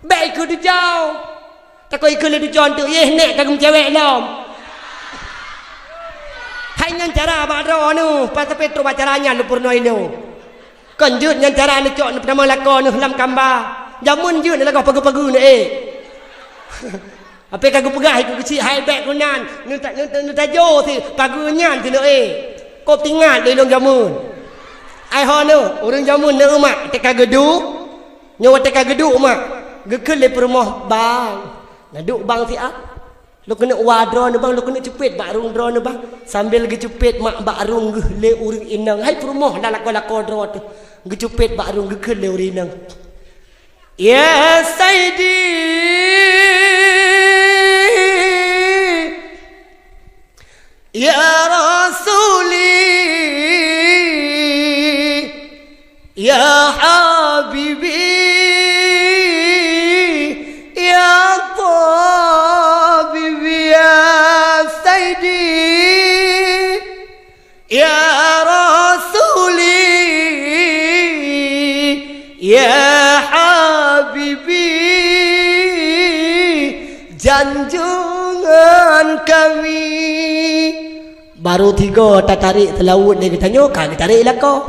Baik ku tu jauh. Tak kau ikut le tu con tu. Yeh nek kagum cewek lom. Hai ngan cara badro nu pas Petro bacaranya lu purno ilo. Kan jut ngan cara ni cok pertama lakon nu lam gambar. Jamun jut ni lagu pagu-pagu ni Apa kagak pegah ikut kecil hai beg kunan. Nu tak jo si pagu nyan si lo Kau tinggal di long jamun. Ai ho nu urang jamun nu mak tek geduk. Nyawa tek geduk mak. Gekel le rumah bang. Ngaduk bang si ah. Lu kena wadro ni bang, lu kena cepet bak rung dro ni bang. Sambil ge cepet mak bak rung ge le urang inang. Hai perumah dah lako-lako dro tu. Ge cepet bak rung ge ke le urang inang. Ya Sayyidi Ya Rasuli Ya Habibi Ya Tabibi Ya Sayyidi Ya Rasuli Ya Habibi janjungan kami. Baru 3 tak tarik selawut dia tanya kan dia tarik lah kau.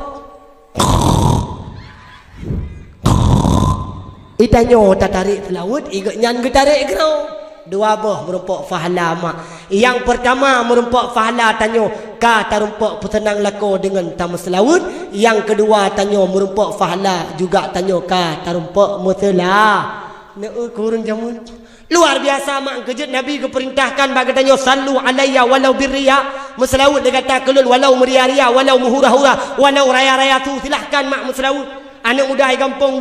Itanya tak tarik selawut ikut nyan ke tarik kau. Dua buah merumpak fahala mak. Yang pertama merumpak fahala tanya ka tarumpak petenang lako dengan tamu selawut. Yang kedua tanya merumpak fahala juga tanya ka tarumpak musalah. Nak kurun jamun. Luar biasa mak kejut Nabi keperintahkan bagi tanya sallu alayya walau birriya. Meselawut dia kata kelul walau meria-ria walau muhura-hura walau raya-raya tu silahkan mak meselawut. Anak muda di kampung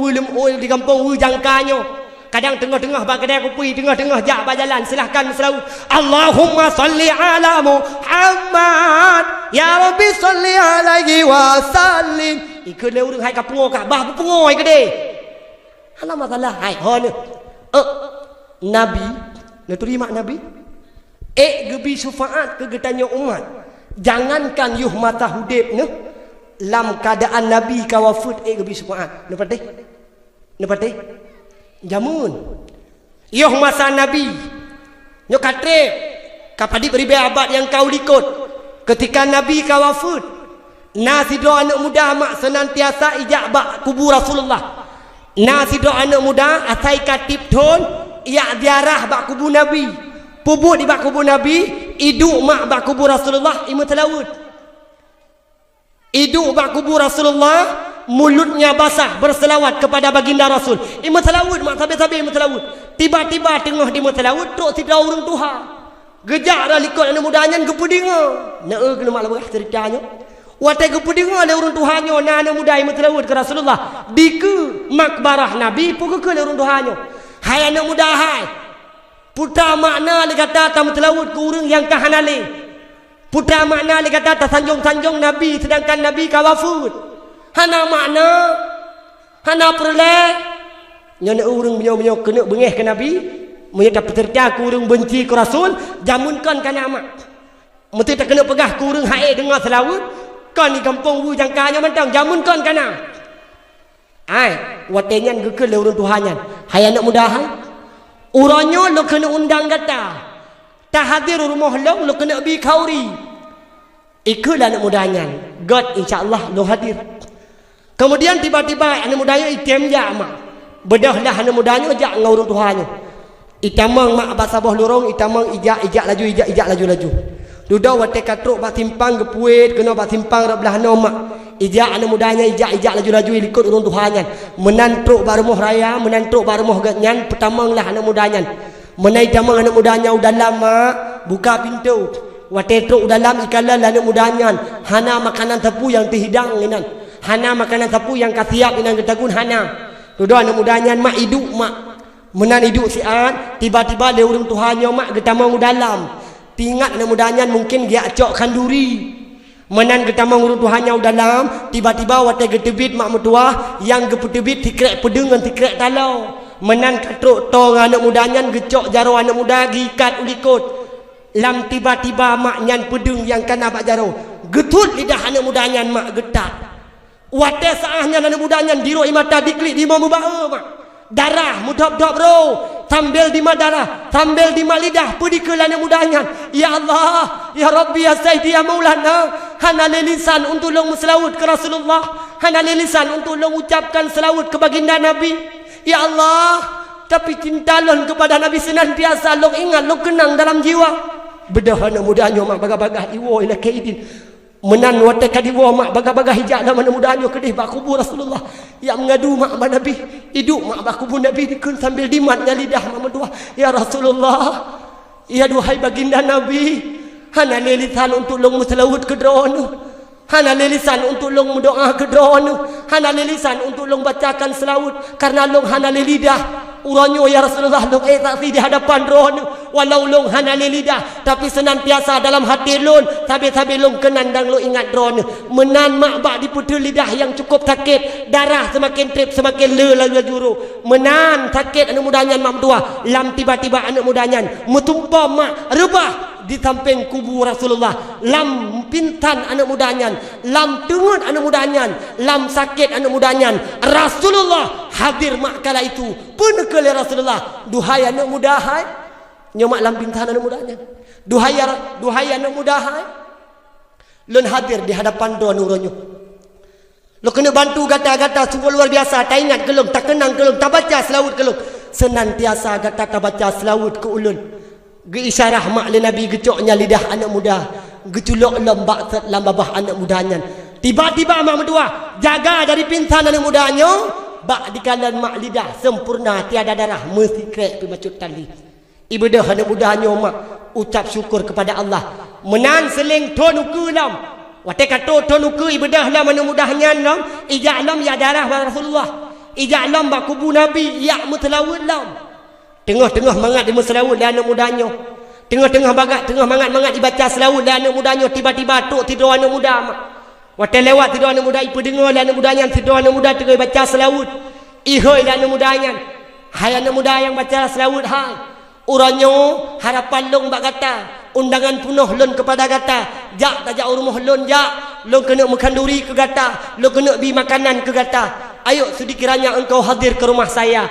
di kampung jangkanya. Kadang tengah-tengah bak kedai kopi, tengah-tengah jak bak jalan, silahkan selawat. Allahumma salli ala Muhammad. Ya Rabbi salli alaihi wa sallim. Ikut le urang hai ka pengo ka bah pengo ai gede. Halah masalah hai ho ni. Nabi, nak terima Nabi? Gebi syafaat ke getanya umat. Jangankan yuh mata hudib ni. Lam keadaan Nabi kawafut gebi syafaat. Nampak deh? Jamun. Yuh masa Nabi. Nyo katrep. Kapadi beri abad yang kau likut. Ketika Nabi kawafut. Nasi doa anak muda mak senantiasa ijak bak kubur Rasulullah. Nasi doa anak muda asai katip ton. Ya ziarah bak kubur Nabi. Pubut di bak kubur Nabi. Iduk mak bak kubur Rasulullah. Imam Talawud. Iduk bak kubur Rasulullah. Mulutnya basah berselawat kepada baginda Rasul. Imam Talawud mak sabi-sabi Imam Talawud. Tiba-tiba tengah di Imam Talawud tok tidak orang Tuhan. Gejak dah likut anak mudanya kepedinga. Nak kena mak labah ceritanya. Watai kepedinga le orang Tuhannya na anak muda Imam Talawud ke Rasulullah. Diku makbarah Nabi pukul ke le orang Tuhannya. Hai anak muda hai. Putra makna le kata tamu telawud ke urang yang kahanale. Putra makna le kata tersanjung-sanjung Nabi sedangkan Nabi kawafut. Hana makna. Hana perle. Nyana urang benyo-benyo kena bengeh ke Nabi. Mereka peserta ke urang benci ke Rasul. Jamunkan kan amat. Mesti tak kena pegah ke urang hai dengar selawut. Kan di kampung wu jangkanya mantang jamunkan kan amat. Ai, watenyan gekel le urang Tuhannya. Hai anak muda hai. Urangnya lo kena undang kata. Tak hadir rumah lo kena bi kauri. Ikutlah anak mudanya. God insya-Allah lo hadir. Kemudian tiba-tiba anak mudanya item jak mak. Bedahlah anak mudanya jak ngau urang Tuhannya. Itamang mak basabah lorong, itamang ijak laju. Duda wate katruk bak simpang gepuit kena bak simpang rak belah mak. Ijak anak mudanya ijak laju-laju ikut urang Tuhannya. Menantruk bar rumah raya, menantruk bar rumah ganyan, pertamanglah anak mudanya. Menai tamang anak mudanya udah lama buka pintu. Wate truk dalam ikalah anak mudanya. Hana makanan tepu yang terhidang inan. Hana makanan tepu yang kasiap inan ketagun hana. Duda anak mudanya mak hidup mak. Menan hidup sian, tiba-tiba le urang Tuhannya mak getamang dalam. Tingat anak mudanya mungkin dia acok kanduri. Menan getamang urang Tuhannya dalam, tiba-tiba watai getebit mak mertua yang gepetebit tikrek pedeng dengan tikrek talau. Menan katruk tong anak mudanya gecok jaro anak muda gikat ulikut. Lam tiba-tiba mak nyan pedeng yang kana bak jaro. Getut lidah anak mudanya mak getak. Watai saahnya anak mudanya diroi mata diklik di mau bae mak. Darah mudap-dap bro. sambil di madara, sambil di malidah, pergi ke lana mudahnya. Ya Allah, ya Rabbi, ya Sayyidi, ya Maulana, hana lisan untuk long selawat ke Rasulullah, hana lisan untuk long ucapkan selawat ke baginda Nabi. Ya Allah, tapi cinta long kepada Nabi senantiasa long ingat, long kenang dalam jiwa. Bedah hana mudahnya mak bagah-bagah iwo ila kaidin. Menan wate kadiwo mak bagah-bagah hijak nama mudahnya kedih bak kubur Rasulullah. Ya mengadu mak ba Nabi, hidup mak bak kubur Nabi dikun sambil dimatnya lidah mak dua. Ya Rasulullah, ya duhai baginda Nabi, hana lisan untuk long selawat ke drone. Hana lisan untuk long mendoa ke drone. Hana lisan untuk long bacakan selawat karena long hana lidah. Uranyo ya Rasulullah long saksi di hadapan drone. Walau long hana lidah tapi senantiasa dalam hati long sabi-sabi long kenandang long ingat drone. Menan mak bak di putu lidah yang cukup sakit, darah semakin trip semakin le juru. Menan sakit anak mudanya mak dua, lam tiba-tiba anak mudanya metumpah mak rebah di samping kubur Rasulullah. Lam pintan anak mudanya, lam tengut anak mudanya, lam sakit anak mudanya. Rasulullah hadir mak kala itu. Penekali Rasulullah, duhai anak muda hai, nyomak lam pintan anak mudanya. Duhai anak muda hai, lun hadir di hadapan doa nuronyo. Lo kena bantu gata-gata sungguh luar biasa. Tak ingat kelum, tak kenang kelum, tak baca selawat kelum. Senantiasa gata tak baca selawat ke ulun. Isyarah mak le Nabi gecoknya lidah anak muda, geculok lembak lambabah anak mudanya. Tiba-tiba mak berdua jaga dari pintan anak mudanya, bak di kalan mak lidah sempurna tiada darah mesti krek pi macut tali. Ibadah anak mudanya mak ucap syukur kepada Allah. Menan seling tonuku lam. Wate kato tonuku ibadah lam anak mudahnya lam, ijak lam ya darah Rasulullah. Ijak lam bak kubu Nabi ya mutlawud lam. Tengah-tengah mangat di selawat dan anak mudanya. Tengah-tengah bagat, tengah mangat-mangat dibaca selawat dan anak mudanya. Tiba-tiba tuk tidur anak muda mak. Waktu lewat tidur anak muda, ipu dengar dan anak mudanya. Tidur anak muda tengah baca selawat. Ihoi dan anak mudanya. Hai anak muda yang baca selawat hai. Uranyo harapan long bak kata. Undangan penuh lon kepada kata. Jak tajak rumah lon jak. Lon kena makan duri ke kata. Lon kena bi makanan ke kata. Ayo sedikiranya engkau hadir ke rumah saya.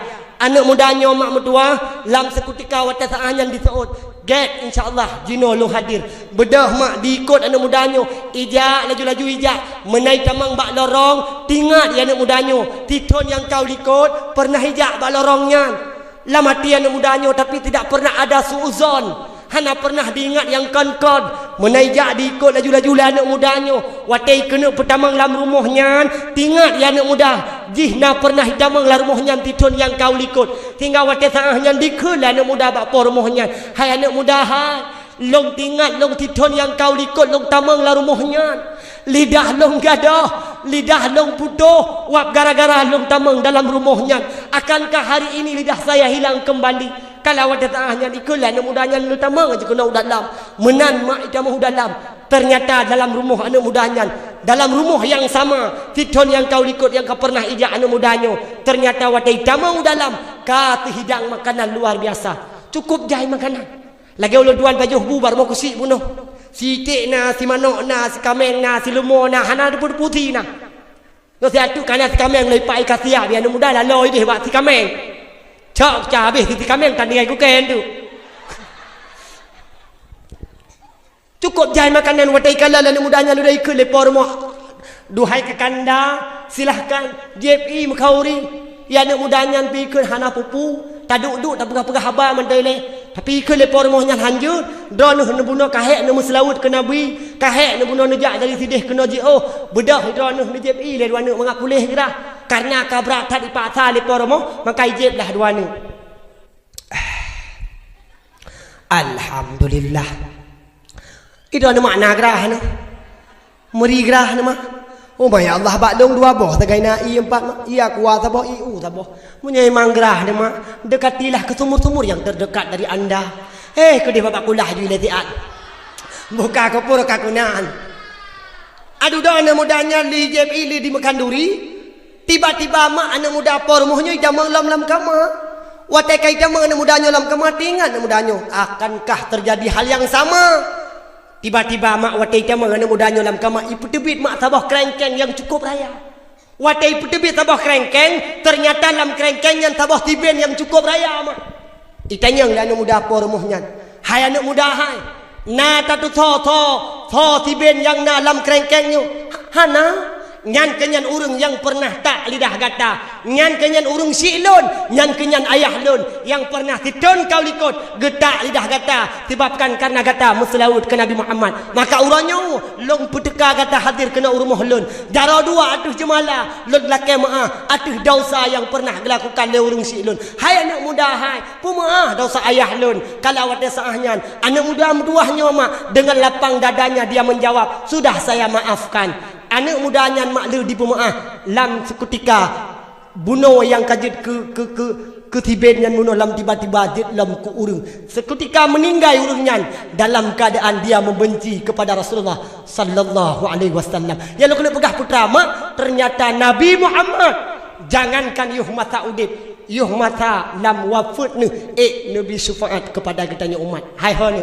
Anak mudanya mak mertua lam sekutika wata saahnya di Saud. Get insyaallah jino long hadir. Bedah mak diikut anak mudanya. Ijak laju-laju ijak. Menai tamang bak lorong. Tingat ya anak mudanya. Titon yang kau ikut pernah ijak bak lorongnya. Lam hati anak mudanya tapi tidak pernah ada suuzon. Hana pernah diingat yang kon-kon. Menaijak diikut laju-laju lah anak mudanya. Watai kena pertamang dalam rumahnya. Tingat ya anak muda. Jihna pernah hitamang lah rumahnya. Titun yang kau likut. Tinggal watai saahnya dikelah anak muda bakpo rumahnya. Hai anak muda hai. Long tingat long titun yang kau likut. Long tamang lah rumahnya. Lidah long gadah. Lidah long putuh. Wap gara-gara long tamang dalam rumahnya. Akankah hari ini lidah saya hilang kembali? Kalau ada tanahnya dikelah anak mudanya lu tamang aja kena dalam. Menan mak ita mau dalam. Ternyata dalam rumah anak mudanya, dalam rumah yang sama, titon yang kau ikut yang kau pernah ijak anak mudanya. Ternyata watai ita mau dalam. Kata hidang makanan luar biasa. Cukup jahit makanan. Lagi ulah duan baju bubar mau kusik bunuh. Si tik na, si manok na, si kameng na, si lumur na, hana ada putih na. Kau siatu kana si kameng lepai kasih biar anak muda lah loi deh buat si kameng. Cok cah habis titik kami yang tandingan ku ken tu. Cukup jahit makanan watai kala anak mudanya lu dah ikut lepor rumah. Duhai ke kanda silahkan JPI mekauri. Ya anak mudanya pergi ikut hana pupu. Tak duduk tak pegah-pegah habar mentai le. Tapi ikut lepor rumahnya lanjut. Drone nak bunuh kahek nak selawat ke Nabi. Kahek nak bunuh nejak dari sidih kena JO. Bedah drone nak JPI le dua nak mengapulih gerah. Karena kabrak tak dipaksa lepor rumah maka ijib dah dua nak. Alhamdulillah. Itu ada makna gerah ni. Meri gerah ni mah. Oh ya Allah bak dong dua boh tagai na i empat mah. Iya kuat saboh iu saboh. Punya memang gerah ni mah. Dekatilah ke sumur-sumur yang terdekat dari anda. Kedih bapak kulah ju letiat. Buka kopur kakunan. Aduh dah anak mudanya li jeb ili di Mekanduri. Tiba-tiba mak anak muda por mohnya jamang lam kama. Watai kai jamang anak mudanya lam kama tinggal anak mudanya. Akankah terjadi hal yang sama? Tiba-tiba mak watai jamang anak mudanya lam kama ipu tebit mak sabah kerengkeng yang cukup raya. Watai ipu tebit sabah kerengkeng ternyata lam kerengkeng yang sabah tiben yang cukup raya mak. Itanya lah anak muda apa rumahnya. Hai anak muda hai. Na tatu tho tiben yang na lam kerengkengnya. Hana nyan kenyan urung yang pernah tak lidah gata, nyan kenyan urung silun, nyan kenyan ayah lun yang pernah tidun kau likut getak lidah gata sebabkan karena gata muslaut ke Nabi Muhammad. Maka uranyo long pedeka gata hadir kena urumuh lun dara dua atuh jemala lun lakai maah atuh dosa yang pernah dilakukan le urung silun. Hai anak muda hai pumaah dosa ayah lun kalau wate saahnya anak muda meduahnya mak dengan lapang dadanya dia menjawab sudah saya maafkan. Anak mudanya mak lu di pemaah lam seketika bunuh yang kajit ke tiben yang bunuh lam tiba-tiba jid lam ku urung seketika meninggal urungnya dalam keadaan dia membenci kepada Rasulullah sallallahu alaihi wasallam. Ya lu kena pegah putra mak ternyata Nabi Muhammad jangankan yuh mata udip yuh mata lam wafat ni Nabi syafaat kepada kitanya umat. Hai ha ni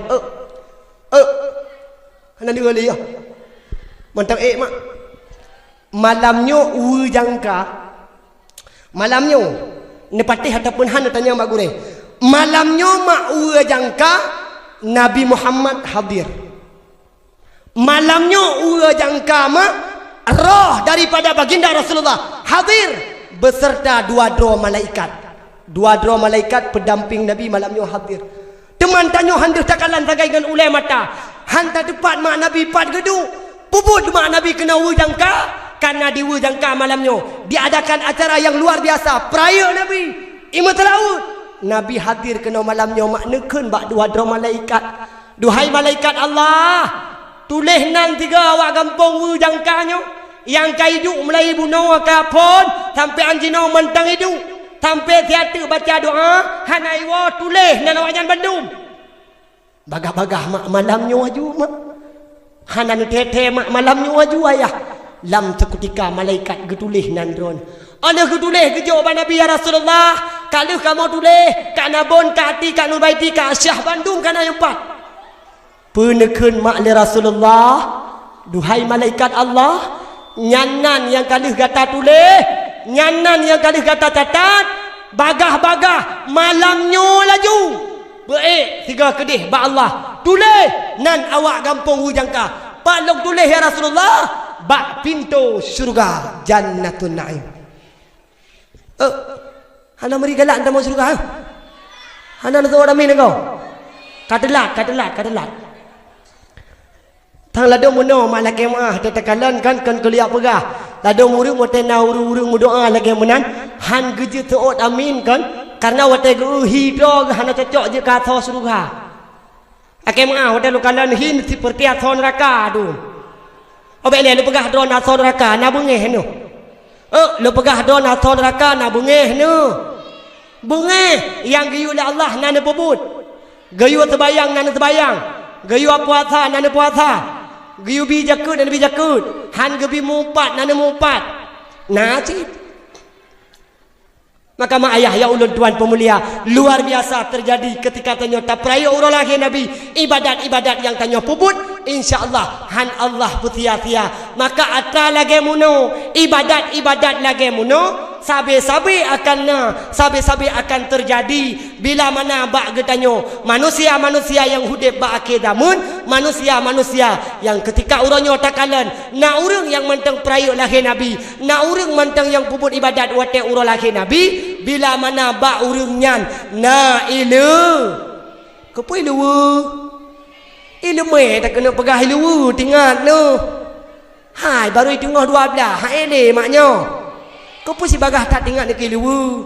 ana ni boleh ya mantap mak malamnya jangka malamnya nepatih ataupun han tanya mak gure malamnya mak jangka Nabi Muhammad hadir malamnya jangka mak roh daripada baginda Rasulullah hadir beserta dua malaikat pendamping Nabi malamnya hadir. Teman tanya handu takalan tagai dengan ulai mata hanta tepat mak Nabi pat gedung puput mak Nabi kena jangka. Karena di jangka malamnya diadakan acara yang luar biasa peraya Nabi imat laut Nabi hadir kena malamnya maknakan bak dua malaikat. Duhai malaikat Allah tulis nan tiga awak gampang jangkanya yang kaiduk mulai bunuh kapon sampai anjino mentang hidup sampai teater baca doa hanaiwa tulis nan awak jangan bandung bagah-bagah mak malamnya waju mak hanan tete mak malamnya waju ayah lam seketika malaikat getulih nandron ana getulih ke jawaban Nabi ya Rasulullah kalau kamu tulis kat Nabon kat Ati kat Nurbaiti kat Syah Bandung kana yang empat penekeun mak li Rasulullah duhai malaikat Allah nyanan yang kalih gata tulis nyanan yang kalih gata catat bagah-bagah malamnya laju baik tiga kedih ba Allah tulis nan awak gampang jangka pak lok tulis ya Rasulullah bak pintu syurga jannatun na'im. Hana meri galak anda mau syurga. Hana tu orang min kau. Katelat. Tang lado muno mak laki mah tetekalan kan kuliah pegah. Lado murid mutena urung doa lagi menan han geje teot amin kan karena wate hidro hana cocok je ka tho syurga. Akem wate lukalan hin seperti athon neraka tu. Oh bele lu pegah don athon neraka na bungeh nu. Lu pegah don athon neraka na bungeh nu. Bungeh yang gayu oleh Allah nana bubut. Gayu terbayang nana terbayang. Gayu puasa nana puasa. Gayu bijakut nana bijakut. Han gebi mumpat nana mumpat. Nah cip. Maka mak ayah ya ulun tuan pemulia luar biasa terjadi ketika tanya tapraya urang lagi Nabi ibadat-ibadat yang tanya puput insyaallah han Allah putia-tia maka atra lagi muno ibadat-ibadat lagi muno sabe-sabe akan terjadi bila mana bak getanyo manusia-manusia yang hudip bak akidamun manusia-manusia yang ketika urangnya takalan na urang yang mentang perayuk lahir Nabi na urang mentang yang puput ibadat wate urang lahir Nabi bila mana bak urangnya na ilu kepo ilu me tak kena pegah ilu tinggal no hai baru tengah 12 hai ni maknya kepo si bagah tak tinggal dekat ilu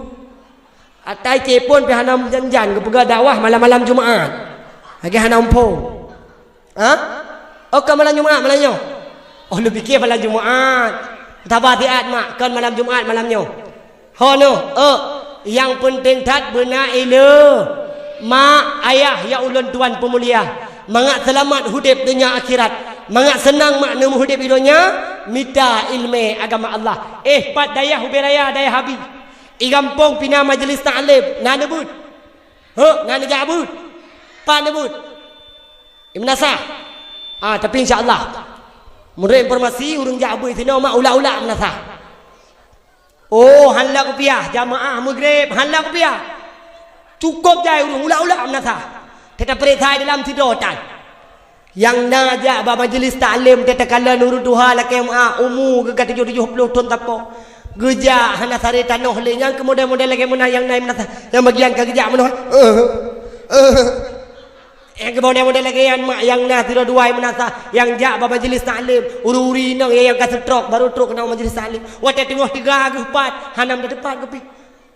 atai cepon pi hanam janjan ke pegah dakwah malam-malam Jumaat lagi hanam po ke malam Jumaat malamnya lu fikir malam Jumaat tabatiat mak kan malam Jumaat malamnya hono yang penting tak benar ilu mak ayah ya ulun tuan pemulia mangat selamat hudip dunia akhirat mangat senang makna hudip idonya minta ilmu agama Allah pat daya huberaya daya habib igampong pina majlis ta'lim nana bud nana jabud pa nebud imnasah tapi insyaallah menurut informasi urang jabud sino mak ula-ula imnasah hanla rupiah jamaah maghrib hanla rupiah Cukup jai urung ulah-ulah menasa. Teta peretai dalam tidotan. Yang najak ba majlis taklim teta kala nurut duha la kema umu ke 70 ton tapo. Geja hana sare tanoh le yang kemudian-kemudian lagi munah yang naik menasa. Yang bagian ke geja munah. Yang kemudian-kemudian lagi yang mak yang nah tidur dua menasa yang jak ba majlis taklim uri-uri nang yang kasih truk baru truk nang majlis taklim. Wate tengah 3 ke 4 hanam di depan ke pi.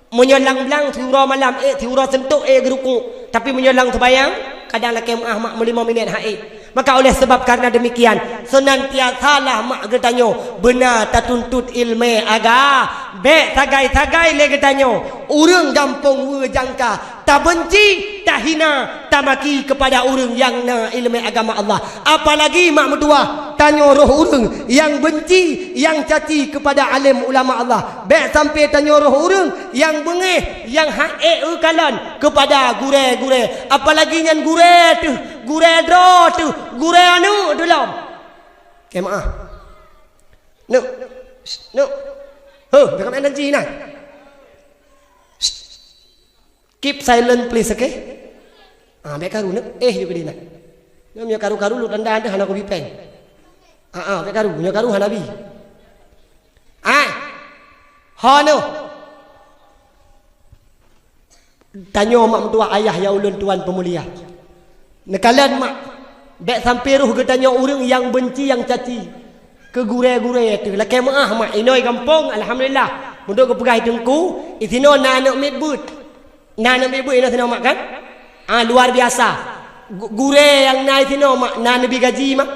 Menyolang belang tiura malam tiura sentuk geruku tapi menyolang terbayang kadang laki mak 5 minit maka oleh sebab karena demikian senantiasalah mak getanyo benar tak tuntut ilmu aga be tagai-tagai le getanyo urang gampung jangka tak benci tak hina tak maki kepada urang yang na ilmu agama Allah apalagi mak medua tanyo roh urang yang benci yang caci kepada alim ulama Allah be sampai tanyo roh urang yang bengih yang kalan kepada gure-gure apalagi nyan gure tu gure dro tu gure anu dalam kemaah no dekat mana ji nah keep silent please okay baik karu nak juga dia nak namanya karu-karu lu tanda ada hana ko bipeng baik karu nya karu hanabi no tanyo mak mentua ayah ya ulun tuan pemulia nekalan mak dek sampai ruh getanya orang yang benci yang caci ke gure-gure itu laki maah mak inoi kampung alhamdulillah untuk ke pegai tengku itino na anak medbut ino tino mak kan luar biasa gure yang na itino mak na nabi gaji mak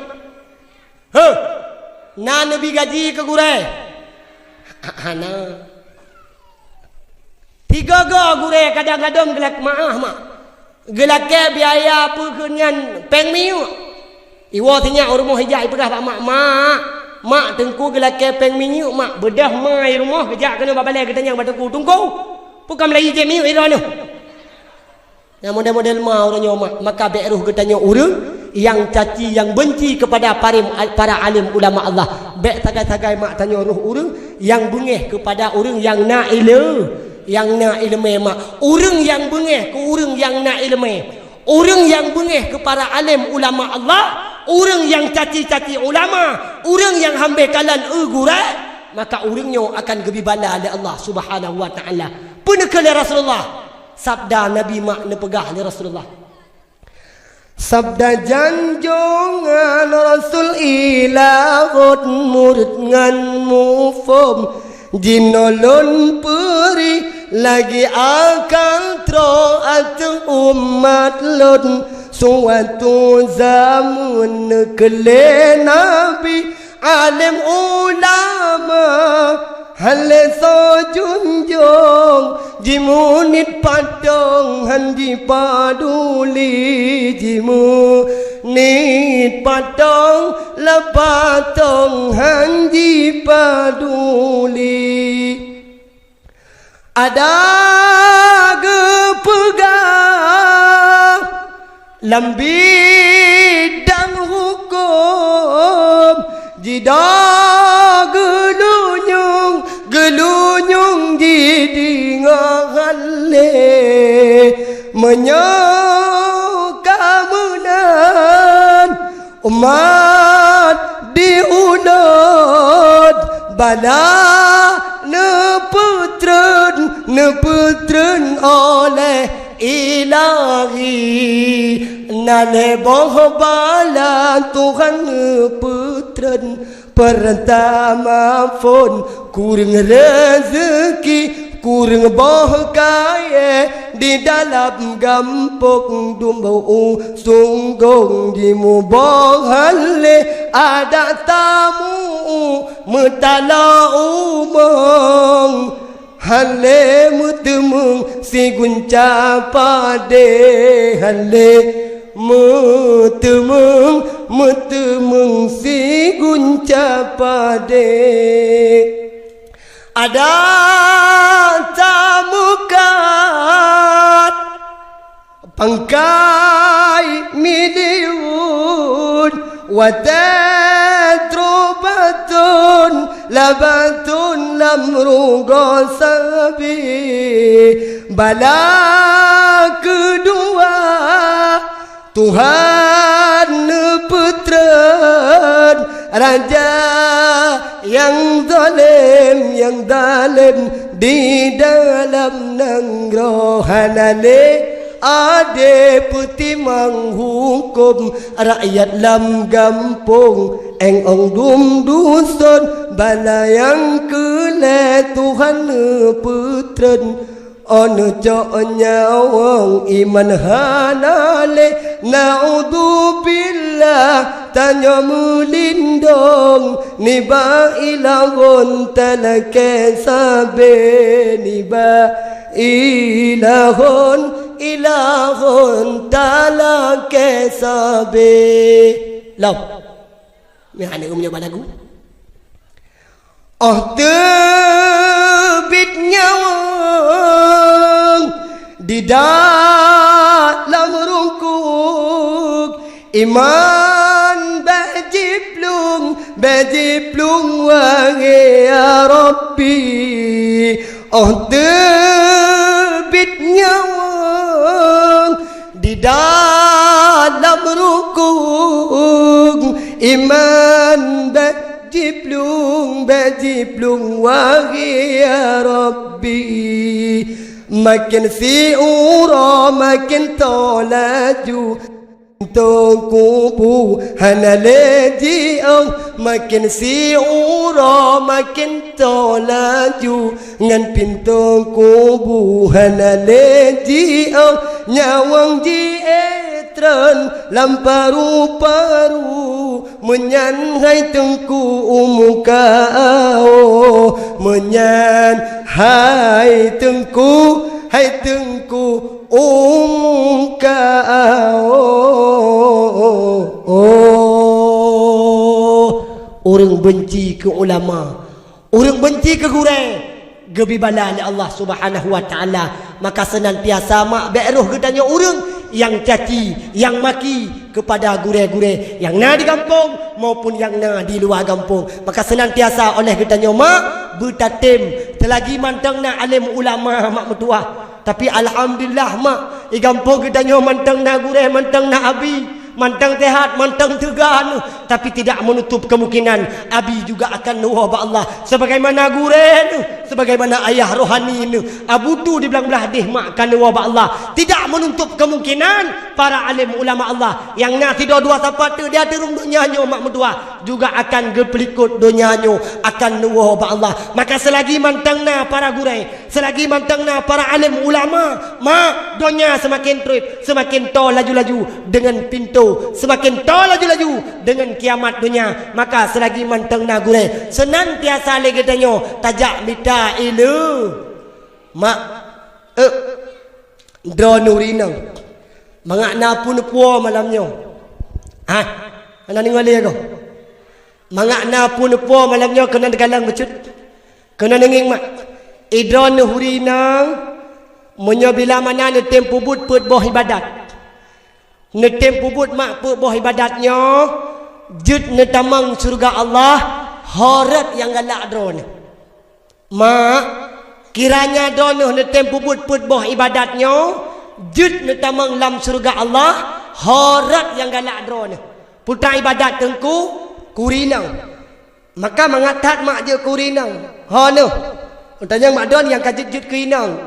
na nabi gaji ke gure hana 3 gure kadang-kadang gelak maah mak gelak biaya perkenyan pengmiu iwo tanya rumah hijai pegah pak mak tengku gelak pengmiu mak bedah mai rumah kejak kena babalai katanya bataku tungku bukan Melayu je miu iro anu yang model-model mau orangnya mak maka beruh katanya urang yang caci yang benci kepada para alim ulama Allah bek tagai-tagai mak tanya roh urang yang bengih kepada urang yang na ilmu mak urang yang bengih ke urang yang na ilmu urang yang bengih kepada alim ulama Allah urang yang caci-caci ulama urang yang hambe kalan gura maka urangnya akan gebibala oleh Allah Subhanahu wa taala punakala Rasulullah sabda Nabi mak nepegah oleh Rasulullah sabda janjongan Rasul ilahut murid ngan mufum jinolon peri lagi akan troat umat lon suatu zaman kele nabi alim ulama hale so junjung jimunit padong handi paduli jimu nit padong lepatong handi paduli ada gepegang lambidang hukum jida gelunyung di dingahale menyakamunan umat diunod bala neputren oleh ilahi nale boh bala Tuhan neputren pertama pun kurang rezeki kurang boh kaya di dalam gampung dumbau sunggung di mubohale ada tamu metala umong hale mutemung si gunca pade hale mutemung si gunca pade ada tamukat pangkai miliun watadrobatun labatun lamru gosabi bala
Tuhan putran raja yang zalim di dalam nangrohanale ade putih menghukum rakyat lam gampung eng ong dum dusun balayang kele Tuhan putran ono jo nyawang iman hanale naudzu billah tanya mulindong niba ilahun talake sabe niba ilahun talake sabe law mi ane umnya balagu oh tebit nyawang di dalam rungkuk iman bajiplung wangi ya Rabbi oh tebit nyawang di dalam rungkuk iman bajiplung wangi ya Rabbi makin siura makin tolaju kubu hanaleji makin siura makin tolaju ngan pintu kubu hanaleji nyawang di etran lamparu-paru menyan hai tengku umukau menyan hai tengku umukau orang benci ke ulama orang benci ke gurau gebibala oleh Allah Subhanahu wa taala maka senantiasa mak be'roh gedanya orang yang caci yang maki kepada gure-gure yang na di kampung maupun yang na di luar kampung maka senantiasa oleh gedanya mak bertatim selagi mantang na alim ulama mak metua tapi alhamdulillah mak di kampung gedanya mantang na gure mantang na abi mantang sehat, mantang tegan tapi tidak menutup kemungkinan abi juga akan nuhab Allah sebagaimana guren sebagaimana ayah rohani abu tu di belah-belah deh mak akan nuhab Allah tidak menutup kemungkinan para alim ulama Allah yang nasi dua sapat tu dia terung dunianya mak medua juga akan gepelikut dunianya akan nuhab Allah maka selagi mantang na para guren selagi mantang na para alim ulama mak dunia semakin trip semakin tol laju-laju dengan pintu semakin tol laju-laju dengan kiamat dunia maka selagi manteng nagure senantiasa lagi tanyo tajak mita ilu mak dronurinang mangakna pun puo malamnya ha ana ningali ko mangakna pun puo malamnya kena galang becut kena nenging mak idron hurinang menyabila mana ne tempo but put boh ibadat netem pubut mak boh ibadatnya jud netamang surga Allah horat yang galak drone mak kiranya drone netem pubut put boh ibadatnya jud netamang lam surga Allah horat yang galak drone putra ibadat tengku kurinang maka mengatat mak je kurinang no tanya mak don yang kajit jud kurinang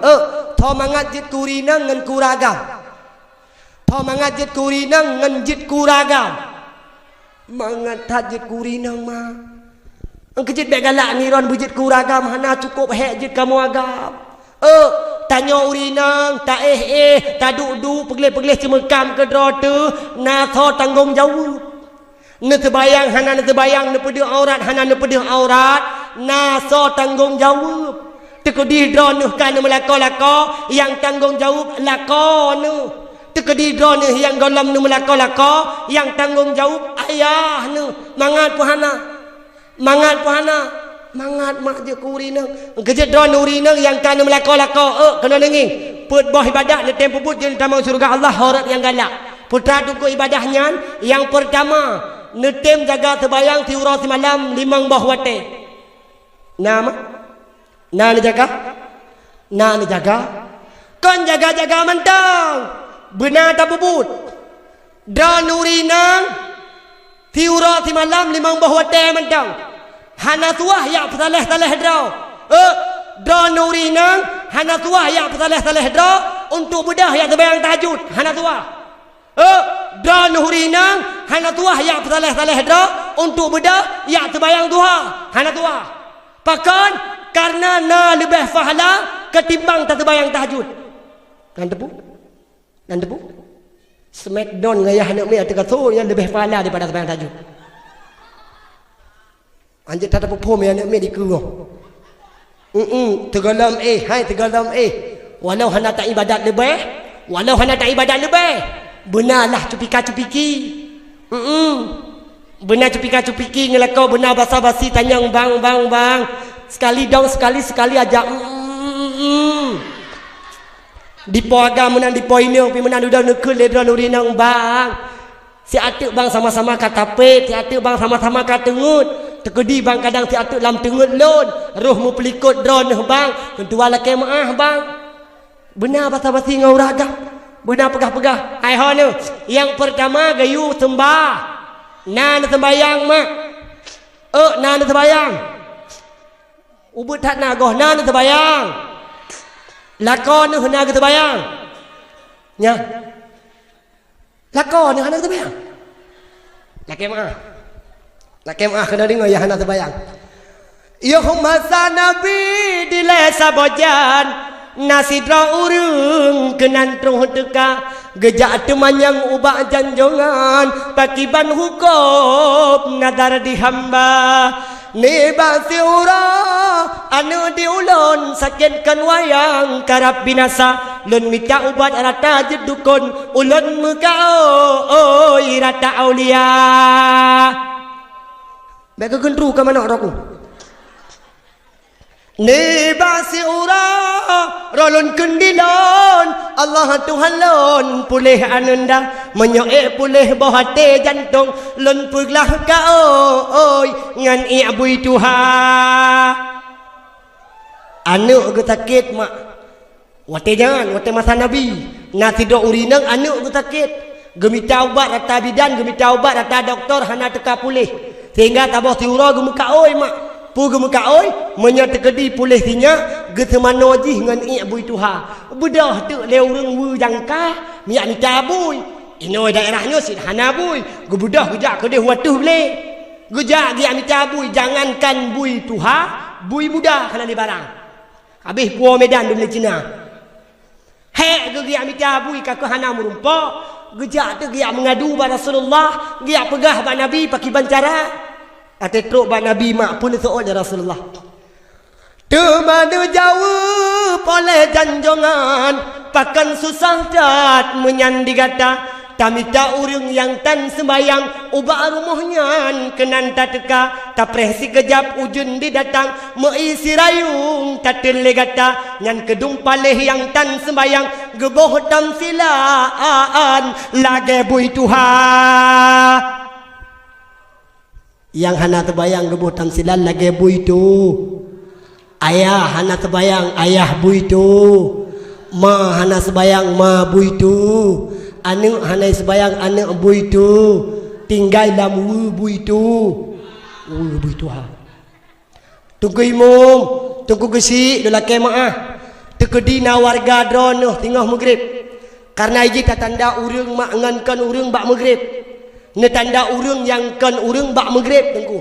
tho mangat jud kurinang ngan kuragam mangat jit kurinang nganjit kuragam mangat tajit kurinang ma ang kejit bek galak ni ron bujit kuragam hana cukup hek jit kamu agam tanya urinang tak tak duk pegleh-pegleh cemekam ke drote na tho tanggung jawab ne terbayang hana ne terbayang ne pedih aurat hana ne pedih aurat na so tanggung jawab tekedi drone kan melako-lako yang tanggung jawab lakon tekedi drone yang golam nu melako-lako yang tanggung jawab ayah nu mangat puhana mangat mak je kurina kejet drone urina yang kan melako-lako kena nenging put boh ibadah le tempo put je tamang surga Allah horat yang galak putra tuku ibadahnya yang pertama netem jaga terbayang tiura semalam limang boh wate nama na jaga kon jaga-jaga mentang benar tak bubut
Dra nurinang tiura ti malam limang bahwa teman dong. Hana tuah ya petaleh-taleh dra. Dra nurinang hana tuah ya petaleh-taleh dra untuk bedah yang terbayang tahajud. Hana tuah. Dra nurinang hana tuah ya petaleh-taleh dra untuk bedah yang terbayang duha. Hana tuah. Pakan karena na lebih fahala ketimbang tak terbayang tahajud. Dan tepu. Smackdown ngayah anak mi atas kata yang lebih fahala daripada terbayang tahajud. Anjir tak dapat pom anak mi dikerong. Tegalam hai tegalam walau hana tak ibadat lebih, benarlah cupika-cupiki. Benar cupika-cupiki ngelakau benar basa-basi tanyang bang. Sekali dong sekali ajak. Di po agam menang di po ini pi menang udah nekul ledra nurinang bang. Si atuk bang sama-sama kata pet, si atuk bang sama-sama kata ngut. Tekedi bang kadang si atuk lam tengut lon. Roh mu pelikut drone bang. Tentu ala kemaah bang. Benar basa-basi ngau ragam. Benar pegah-pegah. Hai honu. Yang pertama gayu sembah. Nan sembayang mak. Nan sembayang. Ubut tak nagoh nan sembayang. Lakon ni hena kita bayang. Nya. Lakon ni hena kita bayang. Lakem kena dengar ya hena terbayang. Ya masa Nabi di lesa bojan. Nasidra urung kenan truh teka. Gejak temanyang ubah janjongan. Pakiban hukum nadar di hamba. Neba siura anu diulun sakitkan wayang karap binasa lun mita ubat rata jedukun ulun mekao rata aulia. Bagi gendru ke mana aku? Neba siura rolun kendilon Allah Tuhan lon pulih anunda menyoe pulih bohate jantung lon puglah kau ngan iabui Tuhan anu ge sakit mak wate jangan wate masa nabi nasi do urinang anu ge sakit gemi taubat rata bidan gemi taubat rata doktor hana teka pulih sehingga tabah tiura gemi kaoi mak pugu muka oi menyat kedi pulih tinya getemano ji ngan iabui Tuhan bedah tu le urang wu jangka miak ni cabui inoi daerahnya sid hanabui gebudah gejak kedeh watuh le gejak dia ni cabui jangankan bui Tuhan bui muda kana di barang habis puo Medan di Cina he dia ni cabui ka ke hana murumpa gejak tu dia mengadu pada Rasulullah dia pegah ba Nabi paki bancara ate truk ba Nabi mak pun soal ya Rasulullah. Temanu jauh oleh janjongan pakan susah dat menyandi gata tamita urung yang tan sembayang ubah rumahnya kenan tak teka tak presi kejap ujun didatang meisi rayung tak telegata nyan kedung paleh yang tan sembayang geboh tam silaan lage bui Tuhan yang hana terbayang gebuh tamsilan lagi bui tu ayah hana terbayang ayah bui tu ma hana sebayang ma bui tu anu hana sebayang anu bui tu tinggal dalam bui tu bui tu ha tunggu imum tunggu gesi lelaki maah tekedi na warga drone tengah maghrib karena ini tanda urang mak ngankan urang bak maghrib ni tanda urang yang kan urang bak maghrib tengku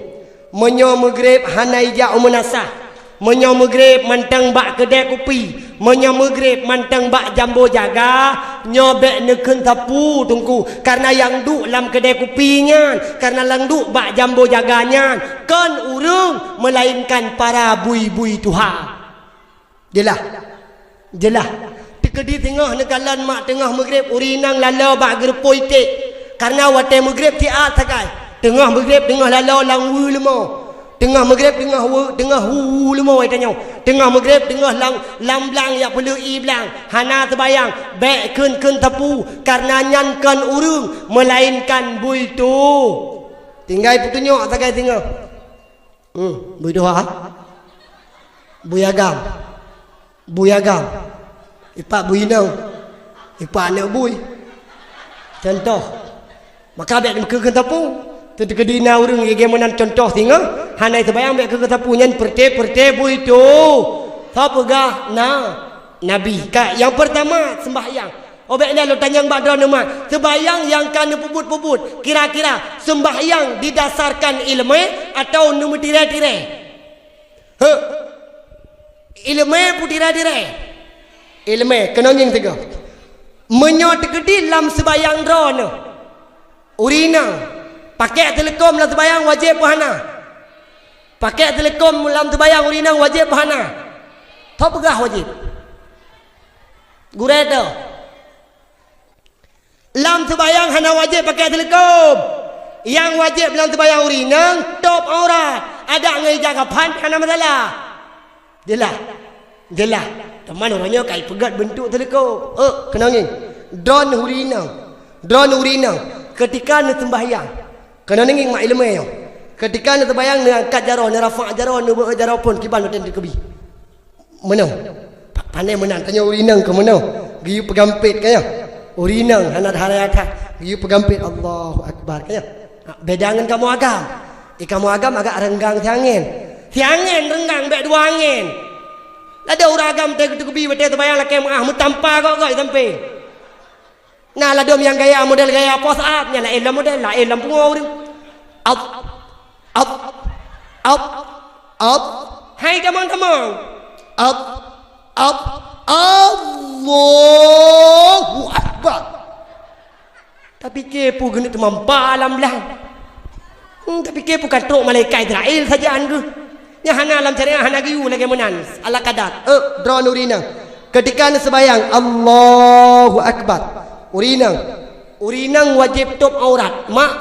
menyo maghrib hanai ja umanasah menyo maghrib mantang bak kedai kopi menyo maghrib mantang bak jambo jaga nyobek neken tapu tengku karena yang duk dalam kedai kopinya karena lang duk bak jambo jaganya kan urang melainkan para bui-bui Tuhan jelah tekedi tengah nekalan mak tengah maghrib urinang lala bak gerpoi tek karena wate maghrib tiat sakai tengah maghrib tengah lalau lang wu lemo tengah maghrib tengah wu lemo ai tanya tengah maghrib tengah lang blang ya perlu i blang hana terbayang bek keun tepu karena nyankan urung melainkan bui tu tinggal petunjuk sakai tengah bui doa bui agam ipak bui nau ipak nak bui contoh Maka abek ke tapu. Tu kedina urang bagaimana contoh singa. Hanai sebayang abek ke tapu nyan perte bu itu. Apa gah? Nabi. Yang pertama sembahyang. Obek ni lo tanya badra nama. Sembahyang yang kan puput-puput. Kira-kira sembahyang didasarkan ilmu atau nombor tire-tire? Ilmu pu tire-tire. Ilmu kena nging tiga. Menyot gede dalam sembahyang drone. Urina. Pakai telekom dalam sembahyang wajib bahana. Pakai telekom dalam sembahyang urina wajib bahana. Tahu pegah wajib. Gureda. Lam sembahyang hana wajib pakai telekom. Yang wajib dalam sembahyang urinang top aurat. Ada ngai jaga pan hana masalah. Jelah. Teman orangnya kai pegat bentuk telekom. Kena ngin. Drone urinang. Ketika nak sembahyang. Kena ngin mak ilmu yo. Ketika nak sembahyang nak angkat jaro, nak rafa' jaro, nak buat jaro pun kiban hotel kebi. Mana? Pandai menang tanya urinang ke mana? Giu pegampit kaya. Urinang hanat harayata giu pegampit Allahu akbar kaya. Bedangan kamu agam. Kamu agam agak renggang siangin renggang bek dua angin. Ada orang agam tegubi betul terbayang laki mah mutampa kok sampai. Nah ladom yang gaya model gaya pos up nya lah elam model lah elam pungau ni. Up. Hai teman-teman. Up. Allahu akbar. Tapi kepo gini termampa alam lah. Tapi kepo katrok malaikat Israel saja anda. Yang hana alam syariah hana giu lagi menan. Ala kadar. Drone urina. Ketika anda sembahyang Allahu akbar. Urinang wajib top aurat. Mak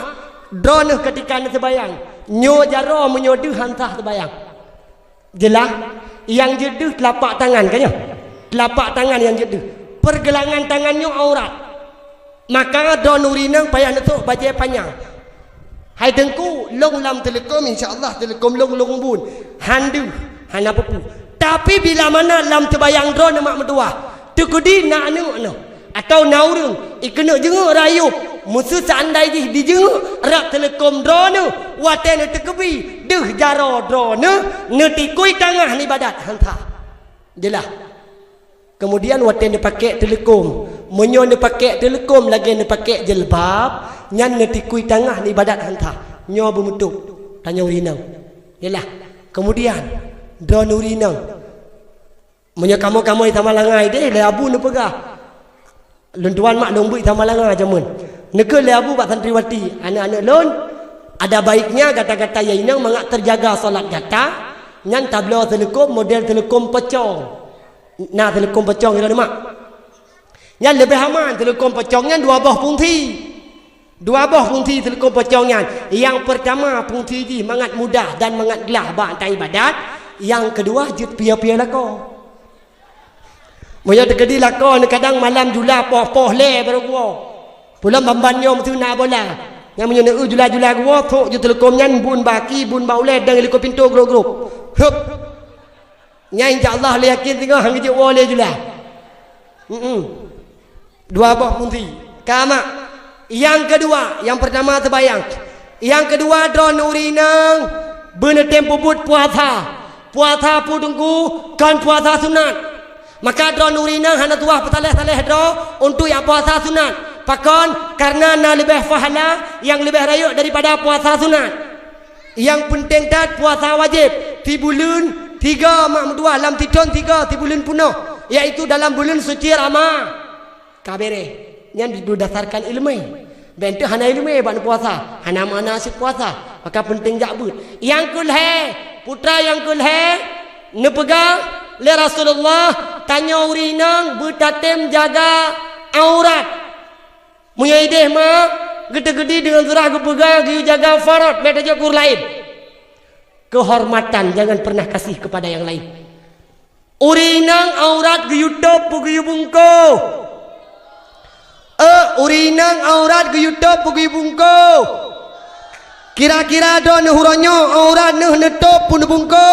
drone ketika anda sembahyang. Nyo jaro menyodu hantah sembahyang. Jelas. Yang jeduh telapak tangan kan ya? Telapak tangan yang jeduh. Pergelangan tangannya aurat. Maka drone urinang payah netuk baca panjang. Hai dengku long lam telekom insya-Allah telekom long bun. Handu hana pupu. Tapi bila mana lam terbayang drone mak medua. Tu kudi nak anu. Atau naurung ikena jenguk rayup. Musuh seandai di jenguk rak telekom drone waten tekebi deh jaro drone netikui tengah ni badat hantah. Jelah. Kemudian waten dia pakai telekom. Menyo dia pakai telekom lagi dia pakai jilbab nyan netikui tengah ni badat hantah. Nyo bermutuk tanya urinang. Jelah. Kemudian drone urinang. Menyo kamu sama langai deh abu ni pegah. Lentuan mak nombui sama langai jamun. Nekal abu pak santriwati anak-anak lon ada baiknya kata-kata yainang mangak terjaga solat gata nyan tablo telekom model telekom pecong. Nah telekom pecong itu mak. Nyan lebih aman telekom pecongnya dua buah fungsi telekom pecongnya. Yang pertama fungsi di mangat mudah dan mangat gelah ba antai ibadat. Yang kedua jut pia-pia lako. Moya dekedi lako kadang malam jula poh le baru gua. Pulang bambannya mesti nak bola. Yang menyena jula gua tok je telekom nyan bun baki bun baule dang liko pintu grup. Hup. Nya insyaallah le yakin tengok hang je wole jula. Dua buah fungsi. Kama. Yang kedua, yang pertama terbayang. Yang kedua drone urinang bener tempo but puasa. Puasa pu tunggu kan puasa sunat. Maka drone urinang hana tuah petaleh-taleh dro untuk yang puasa sunat. Pakon karena na lebih fahala yang lebih rayuk daripada puasa sunat. Yang penting tak puasa wajib. Ti bulan 3 mak dua dalam tidon 3 ti bulan penuh iaitu dalam bulan suci Ramadan. Kabere yang didasarkan ilmu. Bentuk hana ilmu ban puasa, hana mana si puasa. Maka penting jakbut. Yang kulhe, putra yang kulhe ne pegang le Rasulullah tanya urinang bertatem jaga aurat. Munyaideh mak gede-gede dengan surah kepegang gi jaga farad beda jakur lain. Kehormatan jangan pernah kasih kepada yang lain. Urinang aurat gi YouTube gi bungko. Urinang aurat gi YouTube gi bungko. Kira-kira don huronyo aurat ne netop pun bungko.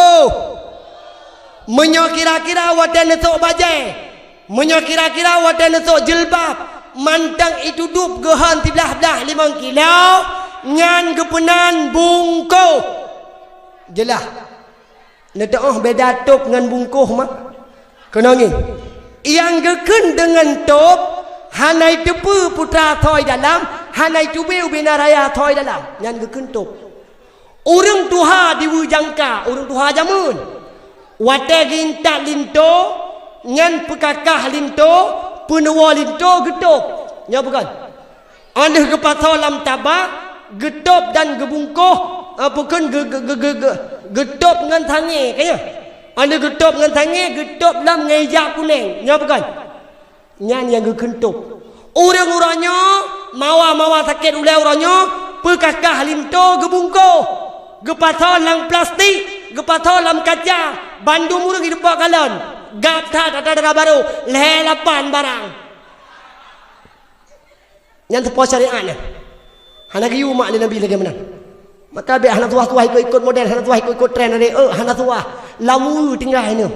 Menyo kira-kira wadah nesok bajai. Menyo kira-kira wadah nesok jilbab. mantang itu dup gehan ti belah-belah 5 kilo ngan kepenan bungkuh jelah nedah beda top ngan bungkuh mah kena ni yang geken dengan top hanai tepu putra thoi dalam hanai tubeu bina raya thoi dalam ngan geken top urang tuha diwujangka urang tuha jamun wate gintak linto ngan pekakah linto penuwa linto getop ya bukan aneh kepatau lam tabak getop dan gebungkuh bukan getop ngan tangi kaya aneh getop ngan tangi getop lam ngejak kuning ya bukan nyan yang gekentop orang-orangnya mawa sakit ulai orangnya pekakah linto gebungkuh gepatau lam plastik gepatau lam kaca bandung urang hidup kalon gap tak ada baru lelapan barang yang tepo syariatnya hana giu mak Nabi lagi mana maka be hana tuah ikut model hana tuah ikut trend ada hana tuah lamu tinggal ini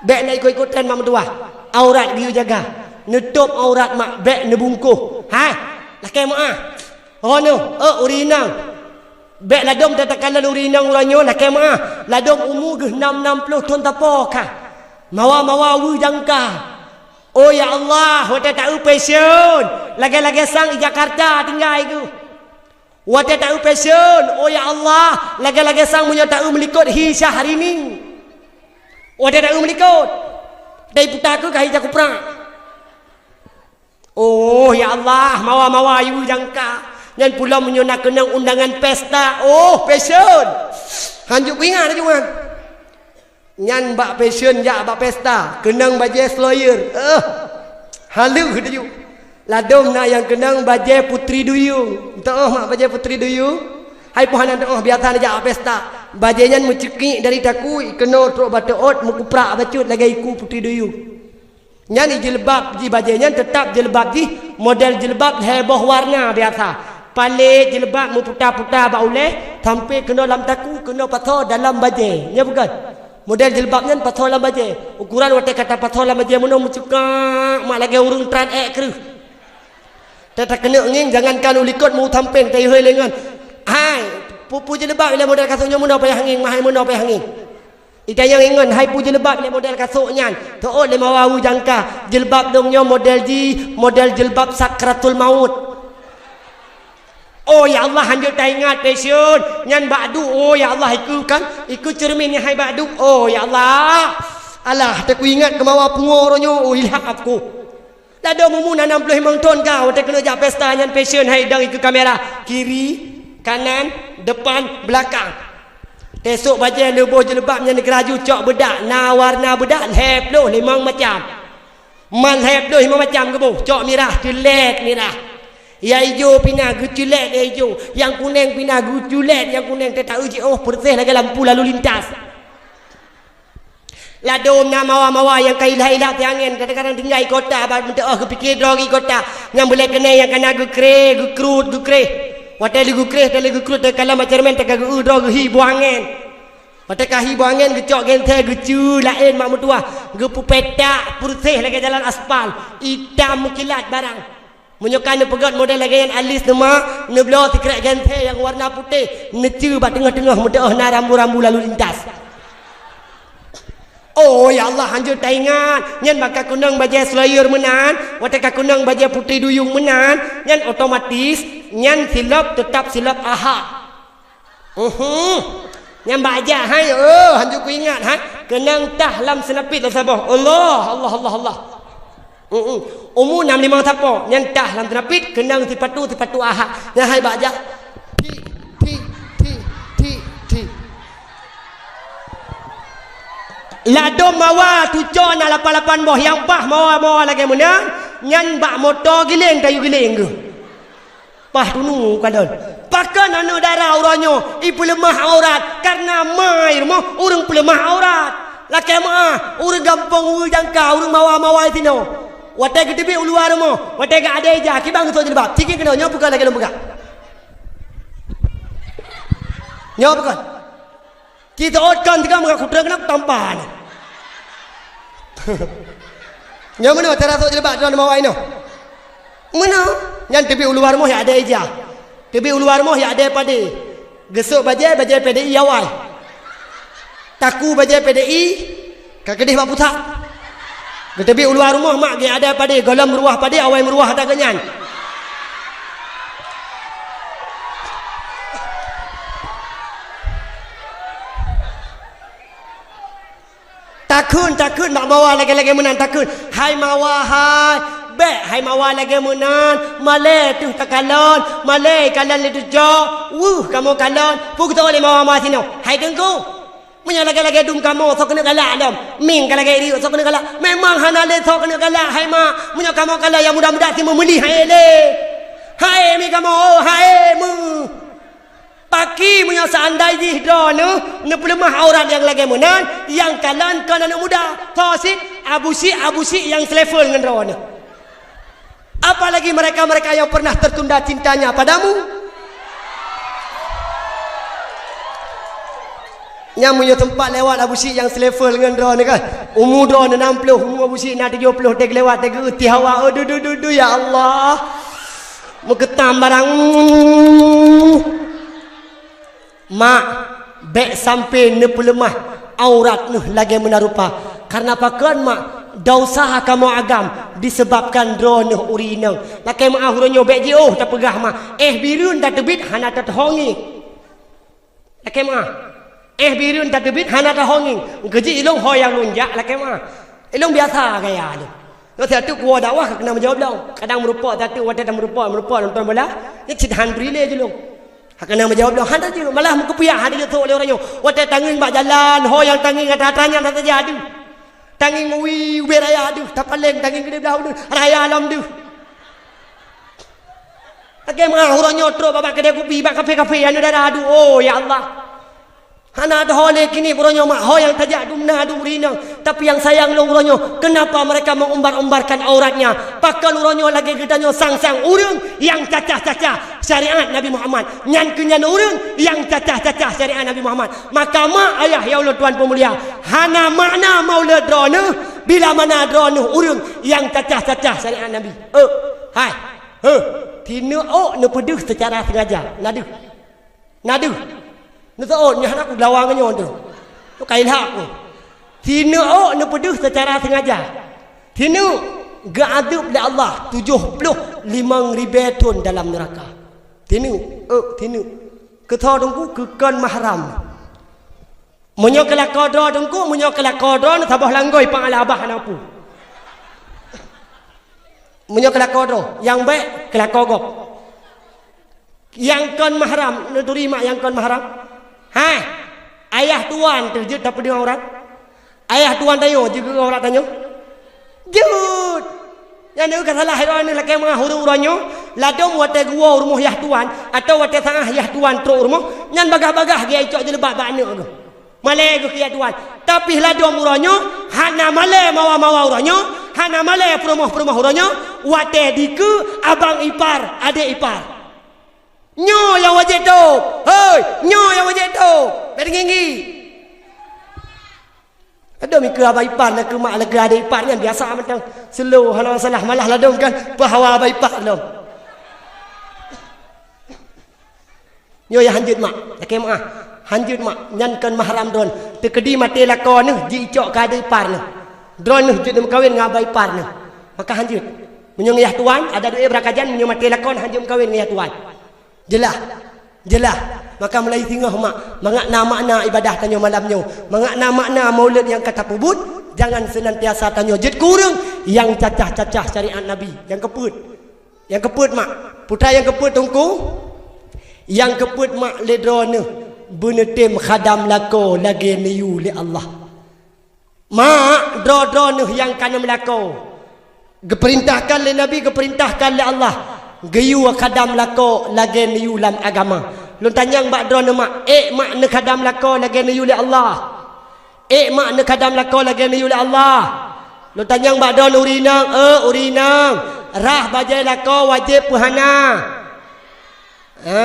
be nak ikut trend mak tuah aurat giu jaga nutup aurat mak be nebungkuh ha laki mak oh no urinang Bek ladom tatakan lalu rinang uranyo nak kemah ladom umur ke 60 tahun tapokah mawa wujangka oh ya Allah wata tak passion lagi-lagi sang di Jakarta tinggal itu wata tak passion oh ya Allah lagi-lagi sang punya tak melikut hi syahri ni wata tak melikut dari putaku ke hi jakupra oh ya Allah mawa wujangka dan pula menyona kenang undangan pesta. Oh, passion. Hanjuk ingat aja kan. Nyan bak passion jak bak pesta. Kenang bajai sloyer. Halu dia. Ladom nak yang kenang bajai putri duyung. Entah mak bajai putri duyung. Hai pohon ada biasa jak pesta. Bajainya mencekik dari takui kena truk bataot mukuprak bacut lagi iku putri duyung. Nyan jilbab ji bajainya tetap jilbab ji model jilbab heboh warna biasa. Palit jilbab mu putar-putar bauleh sampai kena dalam taku kena pathor dalam bajai ya bukan model jilbabnya pathor dalam bajai ukuran wate kata pathor dalam bajai mana mu cukak mak lagi urung tran kreh tak kena nging jangankan ulikot mu tampeng tai hoi lengan hai pupu jilbab ile model kasutnya mun payah nging mahai mun payah nging ita yang ingon hai pu jilbab ile model kasutnya toot le mawawu jangka jilbab dongnya model jilbab sakratul maut. Oh ya Allah hanjur tak ingat passion nyan ba'du oh ya Allah ikut cermin ni hai ba'du oh ya Allah alah tak ku ingat kemawa pengornya oh ilham aku dah dah mumu 65 tahun kau tak kena jak pesta nyan passion hai dang ikut kamera kiri kanan depan belakang esok bajai leboh jelebab nyan keraju cok bedak warna bedak hep limang macam man hep limang macam ke bu cok merah jelek merah yang hijau pina guculet dia hijau yang kuning pina guculet yang kuning tak tahu je oh bersih lagi lampu lalu lintas ladom na mawa yang kailah-ilah tiangin kadang-kadang tinggal kota abang minta kepikir drogi kota yang boleh kena yang kena gukrut watai gukrut tak kalah macam men tak drogi hi buangin watai kahi buangin gecok gente gecu lain mak mertua gepu petak bersih lagi jalan aspal hitam kilat barang menyokan pegat model lagi yang alis nama neblo tikrak gente yang warna putih necu bat tengah-tengah mudah na rambu-rambu lalu lintas oh ya Allah hanjur tak ingat nyan bakal kunang bajai slayer menan watak kunang bajai putih duyung menan nyan otomatis nyan silap tetap silap ahad nyan bajai hai hanjur ku ingat kenang tah lam senapit lah sabah Allah umur 65 tapo nyantah lam terapit kenang tipatu ahak nyahai bajak ladom mawa tujo na 88 boh yang pah mawa lagi menang nyan bak motor giling kayu giling ke pah tunu kadon pakan anu darah uranyo ipu lemah aurat karena mai rumah urang pelemah aurat laki mah urang gampang jangka urang mawa tino watai ke tepi uluar mo watai ke ada aja kibang tu jilbab tiga kena nyo bukan lagi lembuka nyo bukan kita otkan tiga muka kutra kena tampan Yang mana terasuk jelebat drone mau aino? Mana? Yang tepi ulu warmoh yang ada eja. Tepi ulu warmoh yang ada pada. Gesuk bajai PDI awal. Taku bajai PDI kakedih mak putak. Tepi ulu warmoh mak yang ada pada golam meruah pada awal meruah tak kenyan. Takun nak bawa lagi-lagi menan takun. Hai mawa hai. Bek hai mawa lagi menan. Malay tu tak kalon. Malay kalan le tu jok. Kamu kalon. Puk tu oleh mawa ma sino. Hai tengku. Punya lagi-lagi dum kamu sok kena galak dom. Ming lagi iri sok kena galak. Memang hana le sok kena galak hai ma. Punya kamu kalak yang mudah-mudah ti membeli hai le. Hai mi kamu hai mu. Paki punya seandai di drone ne pelemah aurat yang lagi menan yang kalan kan anak muda tosit abusi yang selevel dengan drone. Apalagi mereka yang pernah tertunda cintanya padamu. Yang punya tempat lewat abusi yang selevel dengan drone kan. Umur drone 60, umur abusi nak 70 tek lewat tek uti hawa. Aduh ya Allah. Muketam barang. Mak bek sampai ne pelemah aurat nuh lagi menarupa karena pakan mak dausaha kamu agam disebabkan drone nuh urinang lakai mak huronyo bek ji tak pegah mak birun tak tebit hana tak hongi lakai mak birun tak tebit hana tak hongi keji ilong hoyang lunjak lakai mak ilong biasa gaya tu satu kuah dakwah kena menjawab dong kadang merupa satu wadah merupa nonton bola ni cidhan relay je long kena menjawab dong hantar je malah muka piak hadir tu oleh orangnya wadah tanging bak jalan ho yang tanging kata-katanya tak saja aduh tanging uwi raya aduh tak paling tanging gede belah aduh raya alam aduh okay mah orangnya terus babak kedai kopi bak kafe-kafe yang ada aduh oh ya Allah hana ada oleh kini orangnya mak ho yang tajak dumna aduh rina tapi yang sayang lo orangnya kenapa mereka mengumbar-umbarkan auratnya pakan orangnya lagi gedanya sang-sang urang yang cacah-cacah syariat Nabi Muhammad nyan kenyan urang yang cacah-cacah syariat Nabi Muhammad maka mak ayah ya Allah tuan pemulia hana makna maula drone bila mana drone urang yang cacah-cacah syariat Nabi hai tina ne pedih secara sengaja nadu Nusaon nya aku lawangannya tu. Tu kailah aku. Tina ne pedih secara sengaja. Tina gaadub li Allah 75,000 ton dalam neraka. Tina Ketho dengku kekan mahram. Munyo kelakar dengku munyo kelakar sabah langgoi pang ala abah napu. Munyo kelakar yang baik kelakar gop. Yang kon mahram nuturi mak yang kon mahram. Hai, ayah tuan tu je tak pedih aurat. Ayah tuan tayo juga aurat tanyo. Jut. Yang ni kata salah hero ni laki mah huru-huranyo, ladom wate gua rumah yah tuan atau wate tengah yah tuan tro rumah, nyan bagah-bagah dia icok je lebat bak anak tu. Malai ke kia tuan. Tapi ladom uranyo, hana malai mawa-mawa uranyo, hana malai perumah-perumah uranyo, wate diku abang ipar, adik ipar. Nyo yang wajib tu. Hei, nyo yang wajib tu. Beri ginggi. Ada mikir abang ipar nak ke mak nak ke adik ipar ni biasa macam slow hana salah malah ladong kan bahawa abang ipar lom. Nyo yang hanjut mak. Okey mak. Hanjut mak nyankan mahram don. Tekedi mati lakon ni ji icok ke adik ipar ni. Drone ni jut kawin dengan abang ipar ni. Maka hanjut. Menyong yah tuan ada duit berakajan menyong mati lakon hanjut kawin dengan yah tuan. Jelah. Maka mulai tinggal mak mangakna makna ibadah tanyo malamnyo. Mangakna makna maulid yang kata pubut. Jangan senantiasa tanyo jet kurang yang cacah-cacah syariat Nabi. Yang keput mak. Putra yang keput tungku. Yang keput mak ledrone benetem khadam lako lagi niu li Allah. Mak drone yang kana melako. Geperintahkan le Nabi, geperintahkan le Allah. Gayu khadam lako lagi niu lam agama. Lu tanyang bak drone mak, mak ne khadam lako lagi niu li Allah. Mak ne khadam lako lagi niu li Allah. Lu tanyang bak drone urinang, urinang. Rah bajai lako wajib puhana.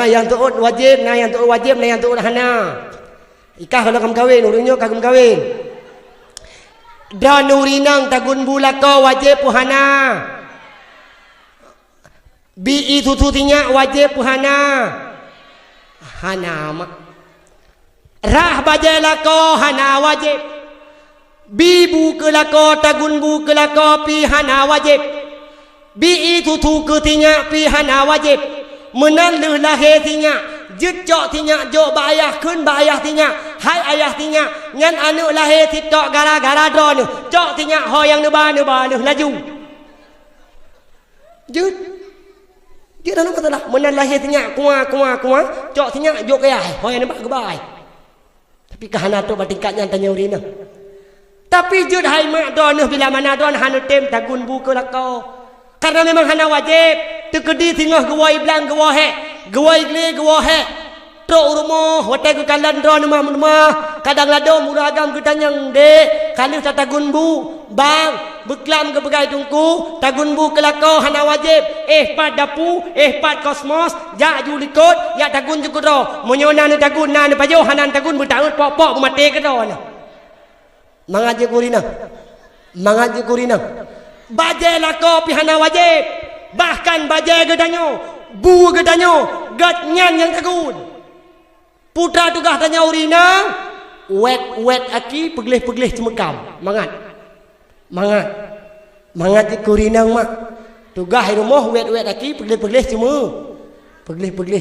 Yang tu wajib, yang tu wajib, yang tu hana. Ikah kalau kamu kahwin, urungnya kamu kahwin. Dan urinang tagun bulako wajib puhana. Bi itu tutinya wajib puhana. Hana mak. Rah bajai lako hana wajib. Bi buka lako tagun buka lako pi hana wajib. Bi itu tu ketinya pi hana wajib. Menaluh lahir tinya. Jut cok tinya jok bayah kun bayah tinya. Hai ayah tinya ngan anu lahir titok gara-gara drone. Cok tinya ho yang neba laju. Jut. Dia dah kata lah menal lahir tinya kuah. Cok tinya jok ayah ho yang neba kebai. Tapi kahana tu batingkatnya tanya urina. Tapi jut hai mak drone bila mana drone hanu tem tagun buka lakau. Karena memang hana wajib. Tekedi tinggal gewai belang gewah he. Gewai gle gewah he. Trok rumah. Watai ke kalan drone rumah. Kadang lado muragam ke tanyang dek. Kalau tak tagun bu. Bang. Beklam ke begai tungku. Tagun bu ke lakau hana wajib. Pat dapu. Pat kosmos. Jak julikot. Ya tagun juga ro. Menyona ni tagun. Na ni pajo hanan tagun. Bertaut pok-pok. Mati ke ro. Mangaji kurina. Mangaji kurina. Bajai lako pihana wajib. Bahkan bajai gedanyo. Bu gedanyo. Gatnyan yang tagun. Putra tugah tanya urina. Wet aki. Pegelih cemekam. Mangat. Mangat kurina mak. Tugah rumah wet aki. Pegelih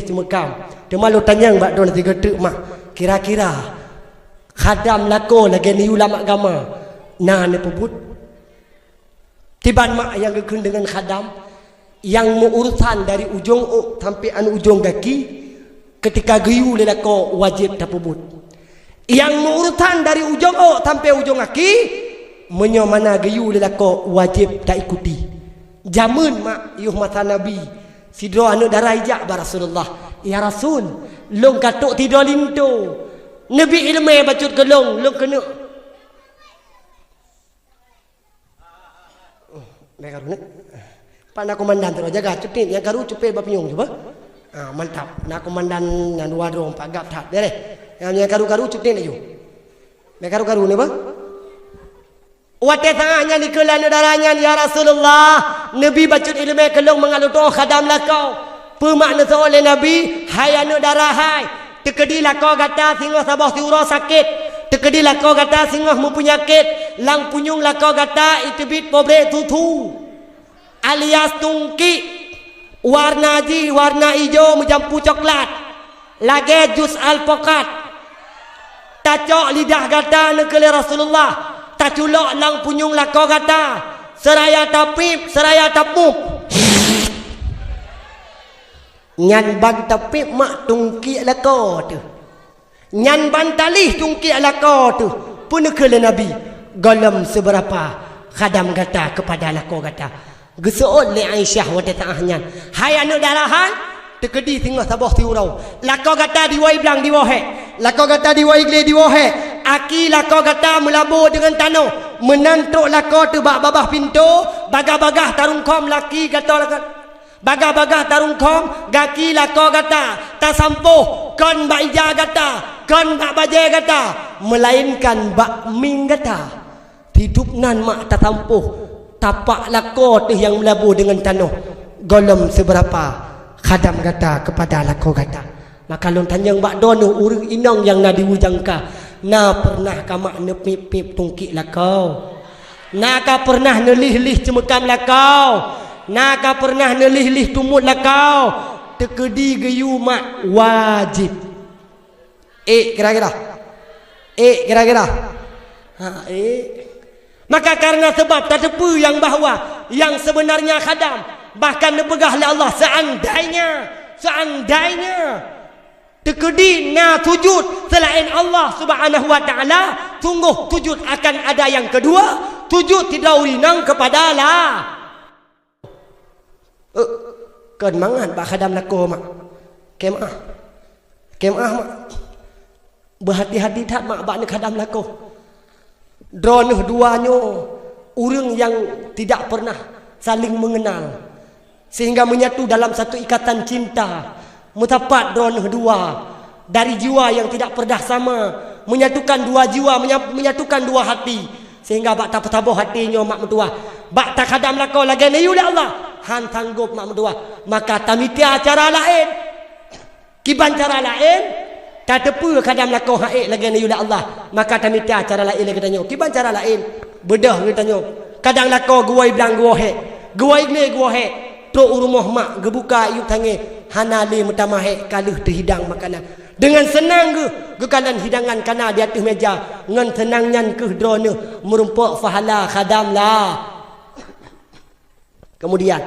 cemekam. Dia malu tanya mbak don tiga tuk mak. Kira-kira. Khadam lako lagi ni ulama agama. Nah ni pebut. Tiban mak yang gekun dengan khadam yang mengurusan dari ujung sampai anu ujung kaki ketika geyu lelako wajib tapubut. Yang mengurusan dari ujung sampai ujung kaki menyomana geyu lelako wajib tak ikuti. Jamun mak yuh mata Nabi sidro anu darah ijak ba Rasulullah. Ya Rasul, long katuk tidur linto. Nabi ilmu bacut ke long kena. Mereka runut. Pak nak komandan terus jaga cupin yang karu cupin bapinyong coba. Mantap. Nak komandan yang dua dong Pak Gap tak deh. Yang karu cupin aja. Mereka karu ni apa? Wate tangannya di kelan darahnya ya Rasulullah. Nabi bacut ilmu kelong mengaluto khadam lakau. Pemakna oleh Nabi hayanu darah hai. Tekedi lakau kata singoh sabah tiura sakit. Tekedi lakau kata singoh mempunyakit. Lang punyung lakau kata itu bit pobre tutu. Alias tungki. Warna hijau menjampu coklat. Lagi jus alpokat. Tacok lidah kata nekele Rasulullah. Taculok lang punyung lakau kata. Seraya tapip, seraya tapup. Nyan ban tapip mak tungki lakau tu. Nyan ban talih tungki lakau tu. Pun nekele Nabi. Galam seberapa khadam kata kepada lakau kata. Gesoot le Aisyah wate ta'ahnya. Hai anu darahan tekedi tinggal sabah tiurau. Lakau kata diwai belang diwahe. Lakau kata diwai gle diwahe. Aki lakau kata melabur dengan tanah. Menantuk lakau tu bak babah pintu. Bagah-bagah tarung kom laki kata lakau. Bagah-bagah tarung kom. Gaki lakau kata. Tak sampuh. Kon bak ija kata. Kon bak bajai kata. Melainkan bak ming kata. Hidup nan mak tak tampuh. Tapak lakau tu yang melabur dengan tanah. Golem seberapa khadam kata kepada lakau kata. Maka lon tanya mbak dono urang inong yang nadi ujangka. Na pernah kamak nepip tungki lakau. Na ka pernah nelih-lih cemekam lakau. Na ka pernah nelih-lih tumut lakau. Tekedi geyu mak wajib. Kira-kira. Maka karena sebab terdepu yang bahawa yang sebenarnya khadam bahkan dipegah oleh Allah seandainya tekedi na sujud selain Allah Subhanahu wa taala, sungguh sujud akan ada yang kedua, sujud tidak urinang kepada Allah. Kan mangan bak khadam lako mak. Kemah mak. Berhati-hati tak mak bak khadam lako. Drone duanya orang yang tidak pernah saling mengenal sehingga menyatu dalam satu ikatan cinta. Mutapat drone dua dari jiwa yang tidak pernah sama, menyatukan dua jiwa, menyatukan dua hati. Sehingga bak tak tabuh hatinya mak mentua. Bak tak kadam lakau lagi ni oleh Allah. Han tanggup mak mentua. Maka tamitia cara lain. Kiban cara lain. Tak tepu kadam lakau haik lagi ni oleh Allah. Maka tamitia cara lain lagi tanya. Kiban cara lain. Bedah kita tanya. Kadang lakau guai bilang gua hek. Guai ni gua hek. Truk rumah mak gebuka yuk tangi. Hanali mutamahe kaluh terhidang makanan. Dengan senang ke kalan hidangan kana di atas meja. Ngan senangnya ke drone merumpak fahala khadam lah. Kemudian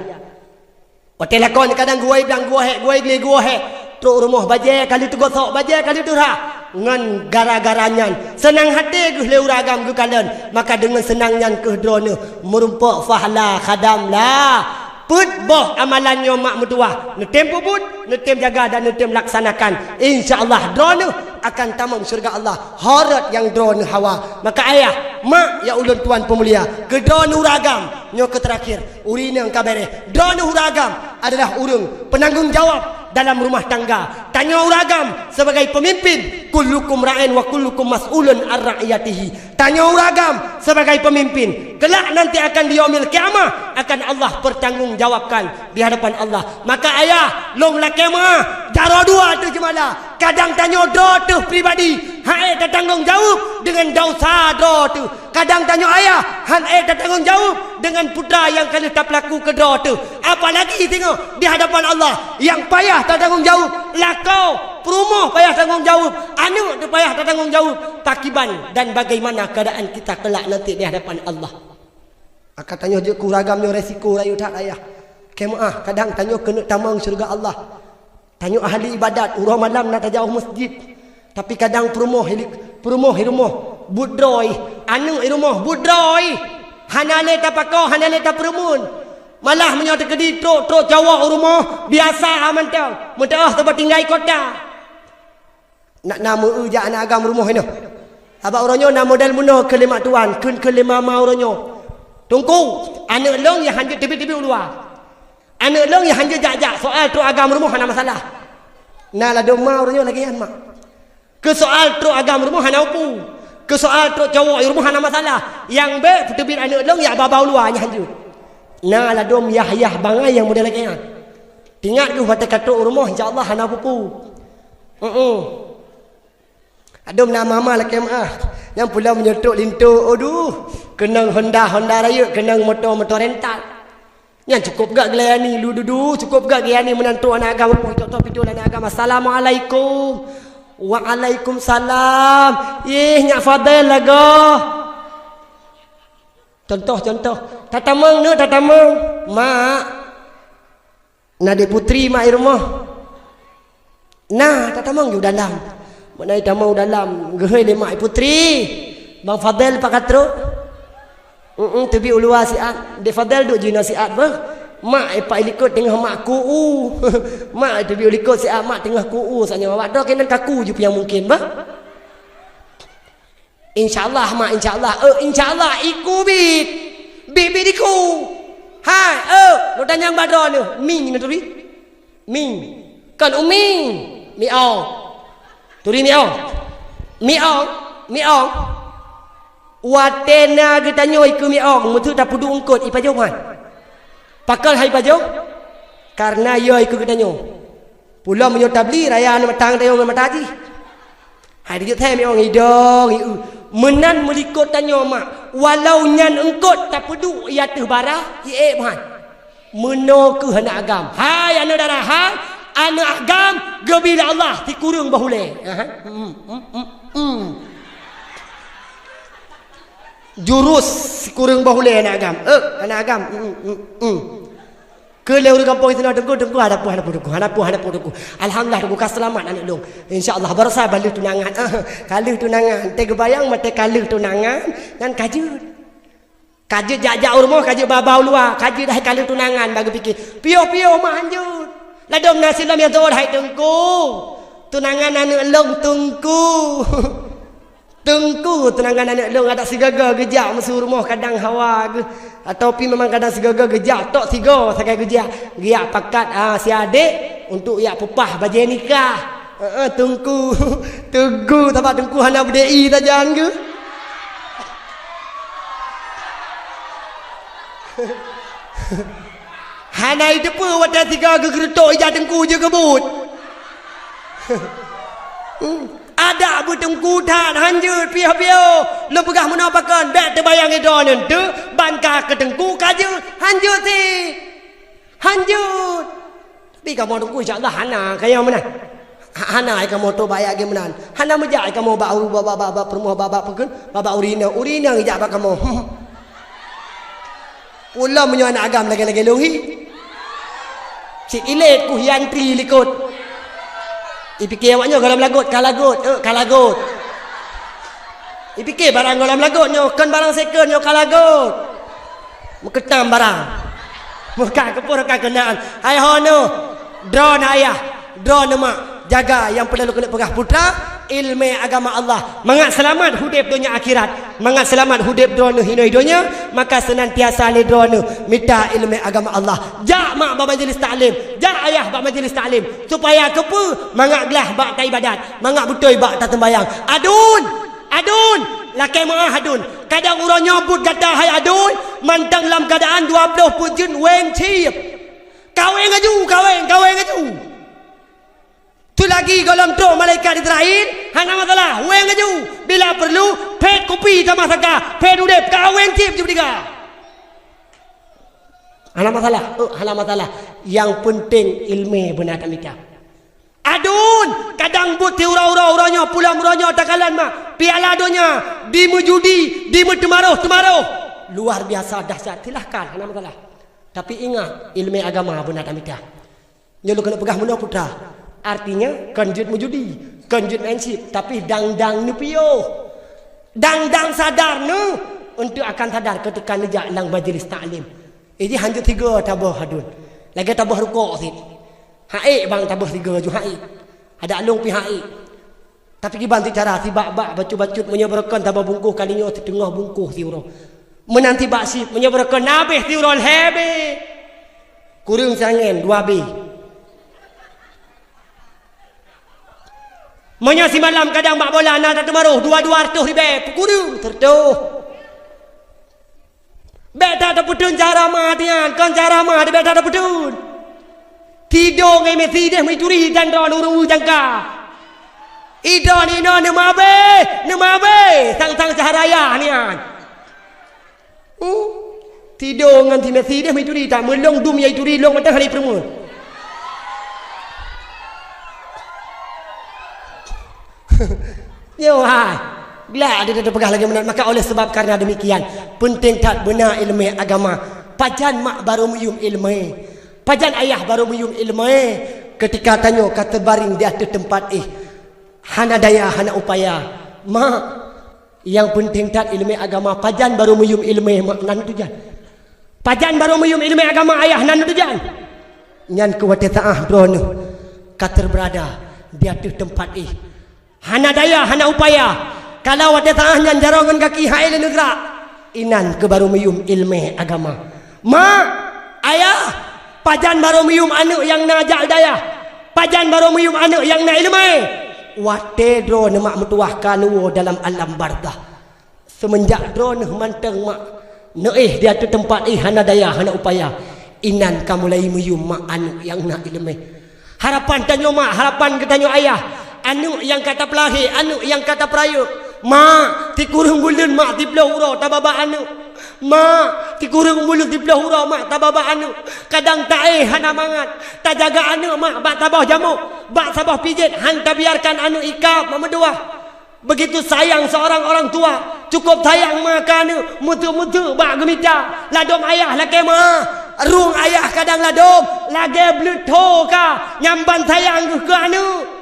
hotel lakon kadang guai bilang gua hek, guai geli gua hek. Truk rumah baje kali tu gosok, baje kali tu ra. Ngan gara-garanya senang hati ke leuragam ke kalan. Maka dengan senangnya ke drone merumpak fahala khadam lah. Put boh amalannya mak mertua. Netem puput, netem jaga dan netem laksanakan. InsyaAllah drone akan tamam syurga Allah. Harat yang drone hawa. Maka ayah, mak ya ulun tuan pemulia. Ke drone uragam. Nyo ke terakhir. Urina yang kabere. Drone uragam adalah urung penanggung jawab dalam rumah tangga. Tanya uragam sebagai pemimpin. Kullukum ra'in wa kullukum mas'ulun ar-ra'iyatihi. Tanya uragam sebagai pemimpin. Kelak nanti akan di yaumil kiamah akan Allah pertanggungjawabkan di hadapan Allah. Maka ayah long la kiamah jaro dua tu jemalah. Kadang tanya do tu pribadi. Hae tak tanggung jawab dengan dosa do tu. Kadang tanya ayah, han tak tanggung jawab dengan putra yang kali tak pelaku ke do tu. Apalagi tengok di hadapan Allah yang payah tak tanggung jawab. Lakau perumah payah tanggung jawab. Anak tu payah tak tanggung jawab. Takiban dan bagaimana keadaan kita kelak nanti di hadapan Allah. Akan tanya je kuragamnya resiko rayu tak ayah. Kemaah kadang tanya kena tamang syurga Allah. Tanya ahli ibadat urang malam nak jauh masjid. Tapi kadang perumah budroi, anu rumah budroi. Hanale tak pakau, hanale tak perumun. Malah menyata kedi truk Jawa rumah biasa aman tau. Mentah tempat tinggal kota. Nak nama ujak anak agam rumah ini. Abak orangnya nak modal muna ke lima tuan, ke lima mau orangnya. Tunggu, anak long yang hanya tibi-tibi luar. Anak long yang hanya jajak soal truk agam rumah hana masalah. Nah lah doma orangnya lagi yang mak. Ke soal truk agam rumah hana upu. Ke soal truk Jawa rumah hana masalah. Yang be tibi anak long yang babau luarnya hanya. Nah lah dom Yahya bangai yang model lagi yang. Tingat tu kata katuk rumah insya-Allah hana upu. Adom nama mama laki mah. Yang pula menyetuk lintu. Aduh, kenang Honda raya, kenang motor rental. Yang cukup gak gaya ni lu dudu, cukup gak gaya ni menantu anak agama. Tok video anak agama. Assalamualaikum. Waalaikumsalam. Nyak Fadil laga. Contoh. Tatamang. Mak. Nade putri mak rumah. Nah, tatamang ju dalam. Mana ita mau dalam gehoi le mak putri. Bang Fadil pakat teruk. Tebi ulua siat. De Fadil duk jina siat bah. Mak pak ikut tengah mak kuu. Mak tebi ikut siat mak tengah kuu sanya awak dak kena kaku je yang mungkin bah. Insyaallah mak insyaallah. Insyaallah iku bit. Bibi diku. Hai, lu tanya badro ni. Ming ni turi. Ming. Kan uming. Miao. Turi miong. Watena kita nyoi ke miong. Mutu tak pudu ungkut ipa jauh kan. Pakal hai pa jauh. Karena yoi ke kita nyoi. Pula menyotabli raya ni matang tayong mataji. Hai dia thay miong hidong. Menan melikut tanya mak. Walau nyan ungkut tak pudu ia tu bara. Ie kan. Meno ke anak agam. Hai anak darah hai. Anak agam gebila Allah ti kurung bahule. Jurus kurung bahule anak agam. Anak agam. Ke leu kampung itu dengku hadapu. Alhamdulillah dengku selamat anak long. Insya-Allah berasa balik tunangan. Kalih tunangan. Teh bayang mate kalih tunangan dan kajut. Kajut jajak rumah kajut babau luar. Kajut dah kalih tunangan bagi fikir. Pio mah anjut. Ladom nasi lam yang tu hai tengku. Tunangan anak long tengku. Tengku tunangan anak long ada sigaga gejak masuk rumah kadang hawa ke. Atau pi memang kadang sigaga gejak tok siga sakai gejak. Giak pakat si adik untuk yak pepah baju nikah. Tengku. Tengku tempat tengku hana berdei tajan ke. Hanai depa wadah tiga gegeretok ijah tengku je kebut. Ada bertengku tan hanjut pihak-pihak. Lu pegah menapakan bek terbayang edon ente banka ke tengku kaje hanjut si. Hanjut. Tapi kamu tengku insya-Allah hana kaya mana? Hana ai kamu to bayak ge menan. Hana mejak kamu bau baba permuah baba pekeun baba urina ngejak bak kamu. Ulah menyo anak agam lagi-lagi lungi. Si ilet ku hiantri likut. Ipikir awaknya galam lagut, kalagut. Ipikir barang galam lagut nyo, kan barang second nyo kalagut. Meketam barang. Muka kepur ka kenaan. Hai hono. Drone ayah, drone mak. Jaga yang perlu kena pegah putra ilmu agama Allah. Mangat selamat hidup dunia akhirat. Mangat selamat hidup dunia hidup, maka senantiasa ni dunia minta ilmu agama Allah. Jak mak ba majlis taklim, jak ayah ba majlis taklim supaya kepu mangat gelah bak ta ibadat, mangat betul bak ta tembayang. Adun lakai maah adun. Kadang orang nyebut kata hai adun mantang dalam keadaan 20 pujun weng ciep. Kaweng aju. Tu lagi golong tu malaikat Israel hana masalah weng aju bila perlu pet kopi sama saka pet udep kaweng cip juga hana masalah yang penting ilmu benar tamika adun kadang but ura uranya pulang uranya takalan mak piala donya di mejudi di temaruh luar biasa dahsyat silahkan hana masalah tapi ingat ilmu agama benar tamika nyo lu kena pegah mena putra. Artinya kanjut mujudi, kanjut mansip, tapi dang-dang nepio. Dang-dang sadar nu untuk akan sadar ketika nejak lang majlis taklim. Ini hanjut 3 tabah hadun. Lagi tabah rukuk sit. Haik bang tabah 3 ju haik. Ada alung pi haik. Tapi ki bantu cara si bak bacut menyebarkan tabah bungkuh kalinya tengah bungkuh tiuro. Menanti bak sip menyebarkan nabih tiuro hebe. Kurung sangen 2B. Monya si malam kadang bak bola nak tak temaruh 200 ribu kurung tertuh. Beta tak putun cara matian kan cara mah beta tak putun. Tidur ngai mesti deh mituri dan ron uru jangka. Idon ino nemabe sang caharaya nian. Tidur ngan ti mesti deh mituri tak melong dum yai turi long matahari permu. Yo hai bila ada pegah lagi menat maka oleh sebab karena demikian penting tak benar ilmu agama pajan mak baru muyum ilmu pajan ayah baru muyum ilmu ketika tanya kata baring di atas tempat hana daya hana upaya mak yang penting tak ilmu agama pajan baru muyum ilmu mak nan tujan pajan baru muyum ilmu agama ayah nan tujan nyan kuwate taah drone kata berada di atas tempat hana daya, hana upaya. Kalau ada tangan jarongan kaki hai le negara, inan ke baru meyum ilmu agama. Mak, ayah, pajan baru meyum anu yang najak daya. Pajan baru meyum anu yang na ilmu. Wate drone mak metuah kanu dalam alam bardah. Semenjak drone manteng mak neih dia tu tempat hana daya, hana upaya. Inan kamu mulai meyum mak anu yang na ilmu. Harapan tanyo mak, harapan ke tanyo ayah. Anu yang kata pelahi, anu yang kata perayu. Mak, ti kurung bulan mak ti belah hurau tababa anu. Mak, ti kurung bulan ti belah hurau mak tababa anu. Kadang tak hana mangat. Tak jaga anu mak bak tabah jamu. Bak sabah pijit hanta biarkan anu ikap memeduah. Begitu sayang seorang orang tua. Cukup sayang maka anu mutu-mutu bak gemita. Ladom ayah laki mak. Rung ayah kadang ladom. Lagi bluto ka. Nyamban sayang ke anu.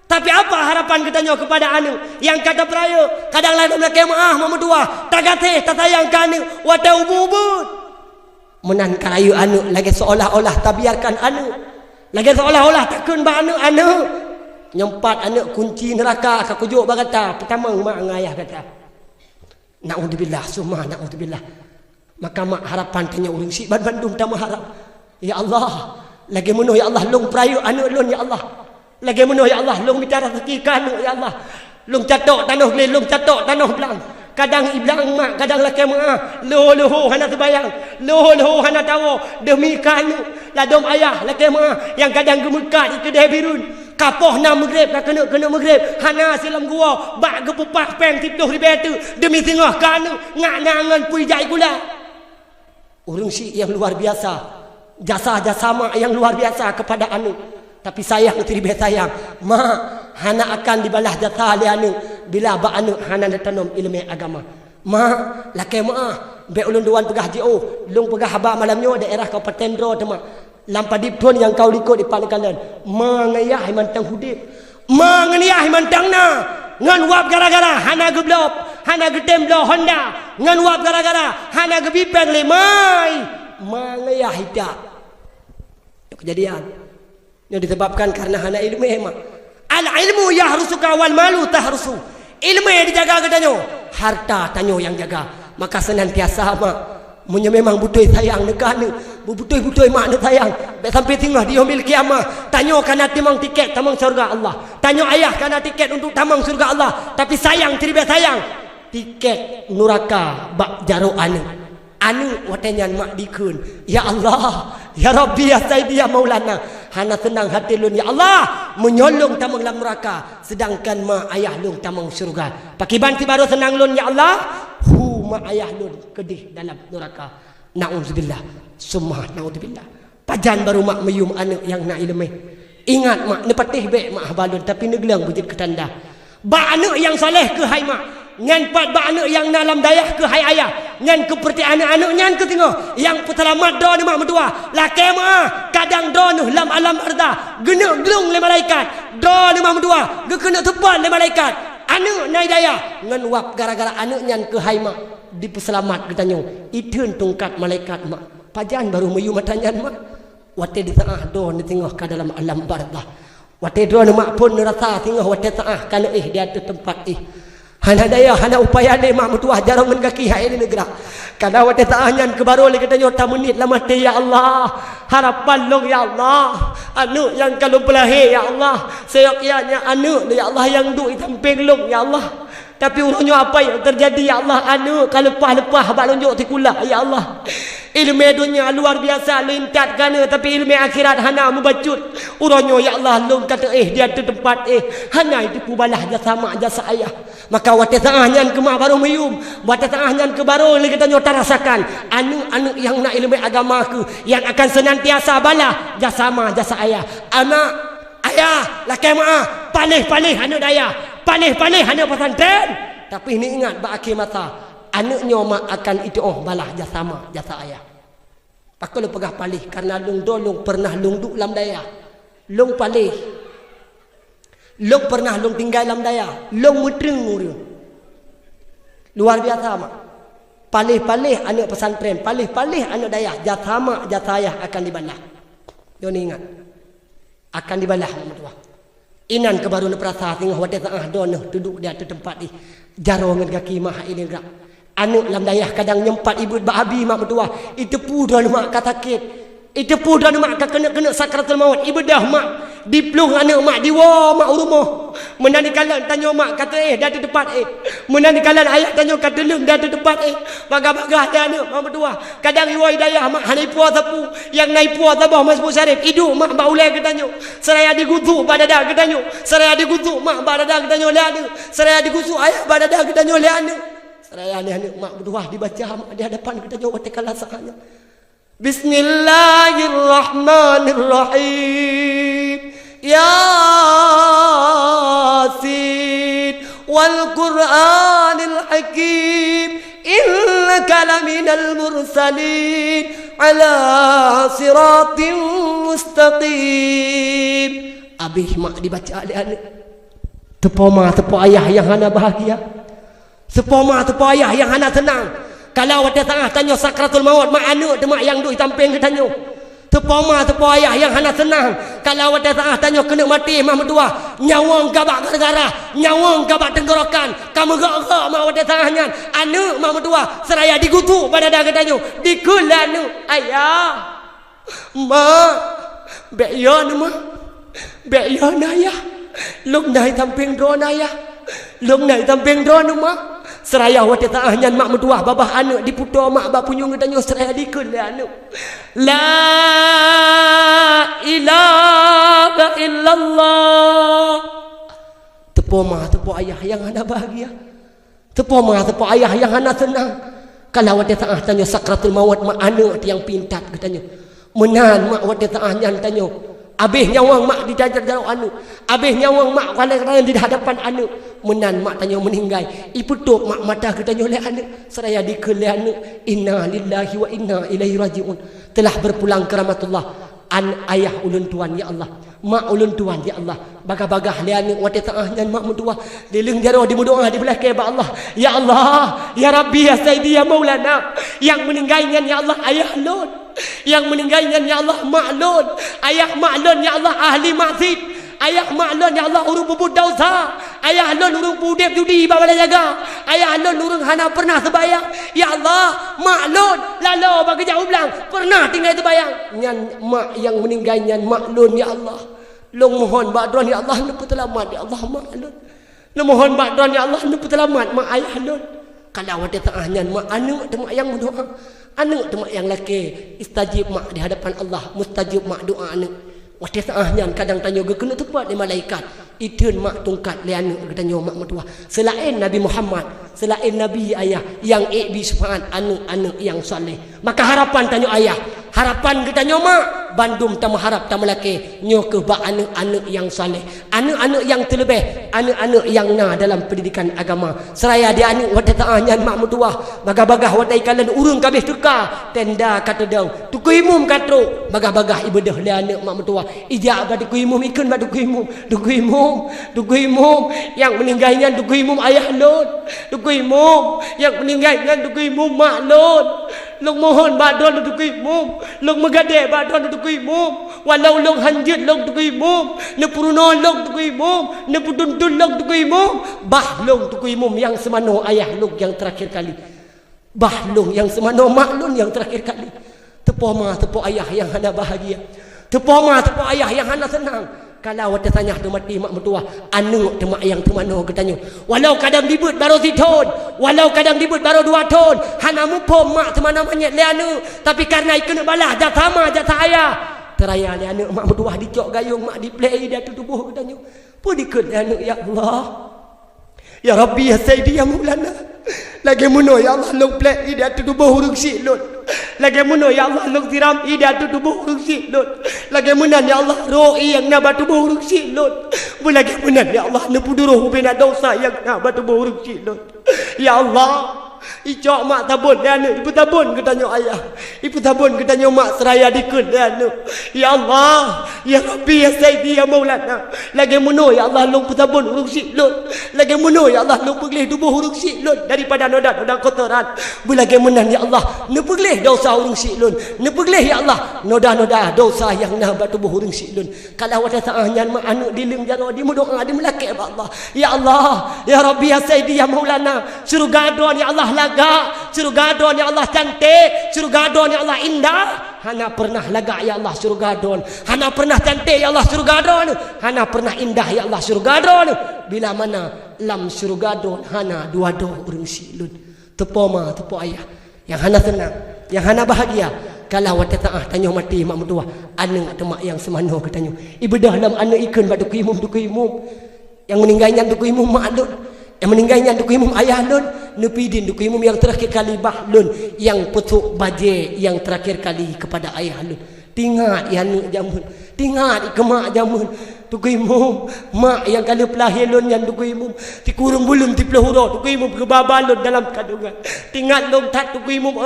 Tapi apa harapan kita kepada anu yang kata peraya kadang lain mereka maah memeduah tagateh tatayang kanu wata ububut menan kalayu anu lagi seolah-olah tak biarkan anu lagi seolah-olah takun ba anu nyempat anu kunci neraka ka kujuk bagata pertama mak ngayah kata naudzubillah summa naudzubillah maka mak harapan tanya urang si Bandung tak harap ya Allah lagi menuh ya Allah long peraya anu lon ya Allah lagi menuh ya Allah long bicara rezeki kanu ya Allah long catok tanah gelin long catok tanah belang kadang iblang mak, kadang laki mak, loh hana terbayang, loh hana tahu demi kanu, ladom ayah laki mak yang kadang gemekat di kedai birun, kapoh na maghrib, nak kena maghrib, hana silam gua, bak gepupah peng tipuh ribe tu, demi tengah kanu, ngak nangan pui jai gula. Urung si yang luar biasa, jasa mak yang luar biasa kepada anu. Tapi sayang tiribe sayang, mak hana akan dibalas jasa oleh anu bila ba anu hana tanam ilmu agama. Mak laki mak be ulun duan pegah JO, lung pegah haba malamnya daerah Kabupaten Dro tu mak. Lampadip pun yang kau likut di panekalan. Mangayah mantang hudip. Mangayah mantang na. Ngan wap gara-gara hana geblop, hana getemlo Honda. Ngan wap gara-gara hana gebipeng le mai. Mangayah hidak. Kejadian yang disebabkan karena hana ilmu mak. Al ilmu yahrusuka wal malu tahrusu. Ilmu yang dijaga katanya, harta tanyo yang jaga. Maka senantiasa mak munnya memang butuh sayang negana, butuh mak nak sayang. Sampai tinggal di yaumil kiamah, tanyo kana timang tiket tamang surga Allah. Tanyo ayah kana tiket untuk tamang surga Allah. Tapi sayang tidak sayang. Tiket neraka bak jaro anu. Anu watenyan mak dikun. Ya Allah, ya Rabbi, ya Sayyidi, ya Maulana. Hana senang hati lun, ya Allah, menyolong tamang dalam neraka, sedangkan mak ayah lun tamang surga. Pakiban ti baru senang lun, ya Allah, mak ayah lun kedih dalam neraka. Na'udzubillah, summa na'udzubillah. Pajan baru mak meyum anak yang nak ilmu. Ingat mak, nepatih baik mak balun, tapi neglang bujit ketanda. Ba anak yang soleh ke hai mak, ngan pat ba anak yang dalam dayah ke hai ayah, ngan keperti anak-anak ngan ke tengok yang petelamat do ni mak medua laki mak kadang do ni lam alam arda gena gelung le malaikat do ni mak medua ge kena tepan le malaikat anak nai dayah ngan wap gara-gara anak nyan ke hai mak dipeselamat katanya itun tungkat malaikat mak pajan baru meyu matanyan mak wate di tengah do ni tengok ke dalam alam bardah wate do ni mak pun rasa tengok wate tengah kana dia tu tempat hana daya hana upaya ni mak mutuah jarangan kaki hai ni negara kada wate taanyan ke baru le katanya ta menit lah mati ya Allah harapan long ya Allah anu yang kalau belahi ya Allah seyokianya anu ya Allah yang duk samping long ya Allah tapi urutnya apa yang terjadi ya Allah anu kalau lepas bak lonjok tikula ya Allah ilmu dunia luar biasa lintat kana tapi ilmu akhirat hana mubacut urutnya ya Allah long kata dia tu tempat hana itu balah jasa mak jasa ayah maka wate tengahnya ke mak baru meyum wate tengahnya ke baru lagi tanya rasakan anu yang nak ilmu agama ku yang akan senantiasa balah jasa mak jasa ayah anak ayah laki mak panih anak daya panih anak pesantren tapi ini ingat bak akhir masa anaknya mak akan itu balah jasa mak jasa ayah pakal pegah palih karena lung dolung pernah lung duk lam daya lung palih lung pernah lung tinggal lam daya lung mutreng murung luar biasa mak palih anak pesantren palih anak daya jasa mak jasa ayah akan dibalah jom ingat akan dibalah mak inan ke baru perasa tengah wadah tengah don duduk dia tu tempat jaro ngan kaki mah ini gerak anu lam dayah kadang nyempat ibu bahabi mak mertua itu pu don mak katakit itu pu don mak kena sakratul maut ibu dah mak diplung anak mak diwa mak rumah menani kalan tanya mak kata dah tu tempat menani kalan ayah tanya kata lung dah tu tempat bagah-bagah dah anak mak mertua kadang iwa hidayah mak hanai puas sapu yang naik puas tabah mas Syarif hidup mak baulai katanya seraya digutuk badada katanya seraya digutuk mak badada katanya le ada seraya digutuk ayah badada katanya le ada seraya ni anak mak mertua dibaca mak di hadapan katanya wate kalah sahanya Bismillahirrahmanirrahim Yasin wal Qur'anil Hakim innaka laminal mursalin ala siratin mustaqim abih mak dibaca adik-adik tepoma tepo ayah yang hana bahagia sepoma tepo ayah yang hana senang kalau ada tengah tanya sakratul maut mak anak tu mak yang duk samping ke tanya tepoma tepo ayah yang hana senang kalau ada tengah tanya kena mati mak mertua nyawang gabak gara-gara nyawang gabak tenggorokan kamu gerak mak ada tengahnya anak mak mertua seraya digutuk pada dah katanya dikulanu ayah mak bek ya ni mak bek ya ayah lung nai samping drone ayah lung nai samping drone mak seraya wate taah nyan mak mentua babah anak diputo mak bap punyung tanya seraya dikeun le anak la ilaha illallah tepo mah tepo ayah yang hana bahagia tepo mah tepo ayah yang hana senang kalau wate taah tanya sakratul maut mak anak yang pintat katanya menan mak wate taah nyan tanya abih nyawang mak di jajar anu abih nyawang mak kalau di hadapan anu menan mak tanya meninggal iputuk mak mata katanya oleh anu seraya dikeun le anu inna lillahi wa inna ilaihi rajiun telah berpulang ke rahmatullah an ayah ulun tuan ya Allah mak ulun tuan ya Allah bagah-bagah le anu wate taah nyan mak mentua dileung jaro di mudoa di belah ke Allah ya Allah ya Rabbi ya Sayyidi ya Maulana yang meninggal nyan ya Allah ayah lun yang meninggalnya ya Allah maklun ayah maklun ya Allah ahli maksiat ayah maklun ya Allah urung bubut dosa ayah lun urung pudep judi bawala jaga ayah lun urung hana pernah sembahyang ya Allah maklun lalu bagi jauh bilang pernah tinggal sembahyang nyan mak yang meninggalnya maklun ya Allah long mohon badron ya Allah nu petelamat ya Allah maklun lu mohon badron ya Allah nu petelamat mak ayah lun kalau ada taah nyan mak anu mak yang berdoa anak tu mak yang laki istajib mak di hadapan Allah mustajib mak doa anak wate taah nyan kadang tanya ge kena tepat di malaikat iteun mak tungkat le anak tanya mak mentua selain Nabi Muhammad selain Nabi ayah yang bi subhan anak-anak yang soleh maka harapan tanya ayah harapan kita tanya mak bandum tamu harap tamu laki nyo ke bak anak-anak yang soleh anak-anak yang terlebih anak-anak yang na dalam pendidikan agama seraya dia anak wate taah nyan mak mentua bagah-bagah watai kalian urung kabeh turka tenda kata daun tuku imum katro bagah-bagah ibadah le anak mak mentua ijak ba tuku imum ikun ba tuku imum yang meninggalnya tuku imum ayah lun tuku imum yang meninggalnya tuku imum mak lun long mohon badon tuku imum long megade badon tuku imum walau long hanjut long tuku imum ne puruno long tuku imum ne putuntun long tuku imum bah long tuku imum yang semano ayah long yang terakhir kali bah long yang semano mak long yang terakhir kali tepo ma tepo ayah yang hana bahagia tepo ma tepo ayah yang hana senang kalau wate tanya tu mati mak mentua anu tu mak yang tu mano katanya walau kadang dibut baru siton walau kadang dibut baru 2 ton hana mupom mak tu mana manyet le anu tapi karena ikut balah jatah ma jatah ayah teraya le anu mak mentua dicok gayung mak di play dia tu tubuh katanya pun dikut le anu ya Allah ya Rabbi ya Sayyidi ya Maulana lagi muno ya Allah long play dia tu tubuh hurung silun lagi muno ya Allah long siram dia tu tubuh hurung silun lagi munan ya Allah ro'i yang na batu hurung silun lagi munan ya Allah nu puduruh bina dosa yang na batu hurung silun ya Allah icok mak tabun dan ibu tabun katanya ayah ibu tabun katanya mak seraya dikut dan ya Allah ya Rabbi ya Sayyidi ya Maulana lagi muno ya Allah long tabun hurung silun lagi muno ya Allah long peglih tubuh hurung silun daripada noda kotoran lagi munan ya Allah nu peglih dosa hurung silun nu peglih ya Allah noda dosa yang na batu hurung silun kalau ada taah nyan mak anu di lim jaro di mudoa di melaki Allah ya Allah ya Rabbi ya Sayyidi ya Maulana suruh gadon ya Allah laga suruh gadon ya Allah cantik suruh gadon ya Allah indah hana pernah laga ya Allah suruh gadon hana pernah cantik ya Allah suruh gadon hana pernah indah ya Allah suruh gadon bila mana lam suruh gadon hana dua urang silun tepo ma tepo ayah yang hana senang yang hana bahagia kalau wate taah tanya mati mak mentua anak temak yang semano katanya ibadah dalam anak ikun batu duku imum yang meninggalnya duku imum mak lun yang meninggalnya duku imum ayah lun nepidin duku imum yang terakhir kali bah lun yang petuk baje yang terakhir kali kepada ayah lun tingat ya anak jamun tingat ikemak jamun duku imum mak yang kali pelahir lun yang duku imum dikurung bulun di pelahura duku imum kebabalun dalam kandungan tingat lung tat duku imum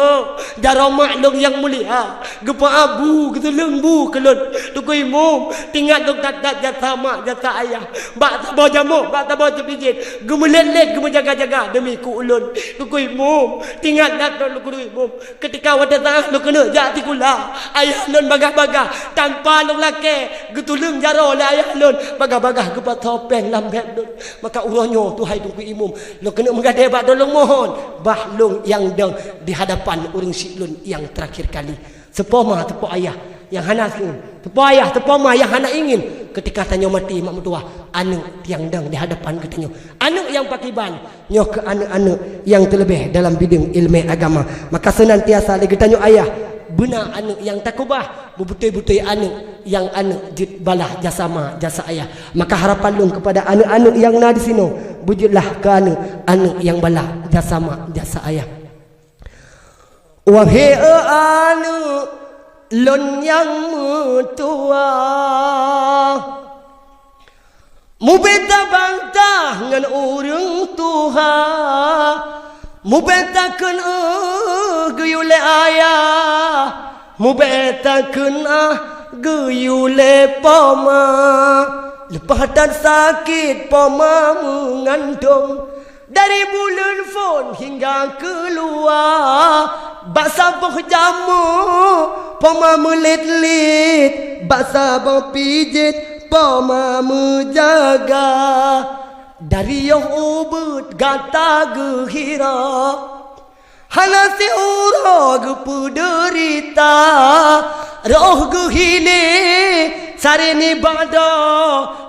darah mak lung yang mulia gepa abu gitu lembu kelun duku imum tingat lung tat jatah mak jatah ayah bak tabau jamuk bak tabau cepijit gemelet-let gemejaga-jaga demi ku ulun duku imum tingat dat duku imum ketika wadah tah lu kena jati kula ayah lun bagah-bagah tanpa lung laki getulung jaro le ayah lun bagah-bagah gepa topeng lambet lun maka uronyo tuhai duku imum lu kena mengadai bak dolong mohon bahlung yang dang di hadapan urang silun yang terakhir kali sepo ma tepo ayah yang hana tepo ayah tepo ma yang hana ingin ketika tanya mati mak mentua anak tiang dang di hadapan katanya. Anak yang pakiban nyoh ke anak-anak yang terlebih dalam bidang ilmu agama. Maka senantiasa lagi tanya ayah benar anak yang takubah, betul-betul anak yang anak jid balah jasama jasa ayah. Maka harapan lung kepada anak-anak yang na di sini, wujudlah ke anak yang balah jasama jasa ayah. Wahai anak lun yang mutua, mu beta bantah ngan urang Tuhan, mu beta keun geyule ayah, mu beta keun geyule pama. Lepas dan sakit pama mengandung, dari bulan phone hingga keluar, basa boh jamu pama melit-lit, basa boh pijit pama menjaga. Dari yang ubud gata gehira, hanasi urag puderita, roh gehile sareni bada,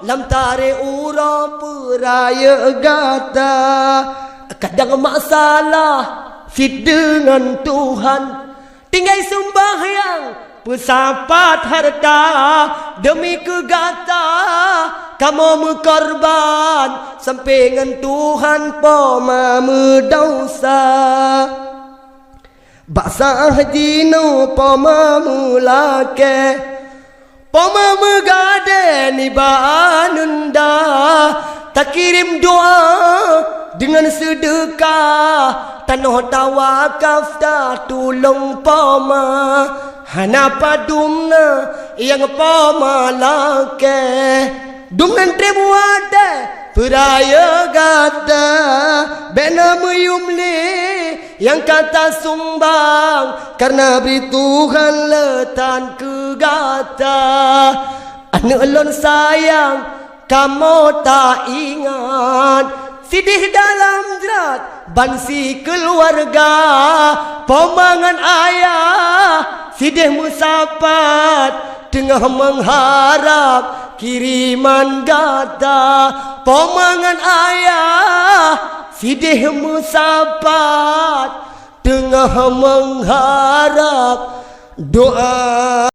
lam tare ura peraya gata. Kadang masalah fit dengan Tuhan, tinggal sembahyang pesapat harta demi kegata, kamu mekorban sampai dengan Tuhan poma mendosa. Baksa dino poma mulake, poma megade ni banunda, tak kirim doa dengan sedekah, tanah tawakaf dah tolong poma. Hanapa dumna yang poma lake, dumna tremuade peraya gata, bena meyumli yang kata sumbang, karena beri Tuhan letan ke gata. Anak lon sayang kamu tak ingat, sidih dalam jerat bansi keluarga, pemangan ayah sidih musapat tengah mengharap kiriman gata. Pemangan ayah sidih musapat tengah mengharap doa.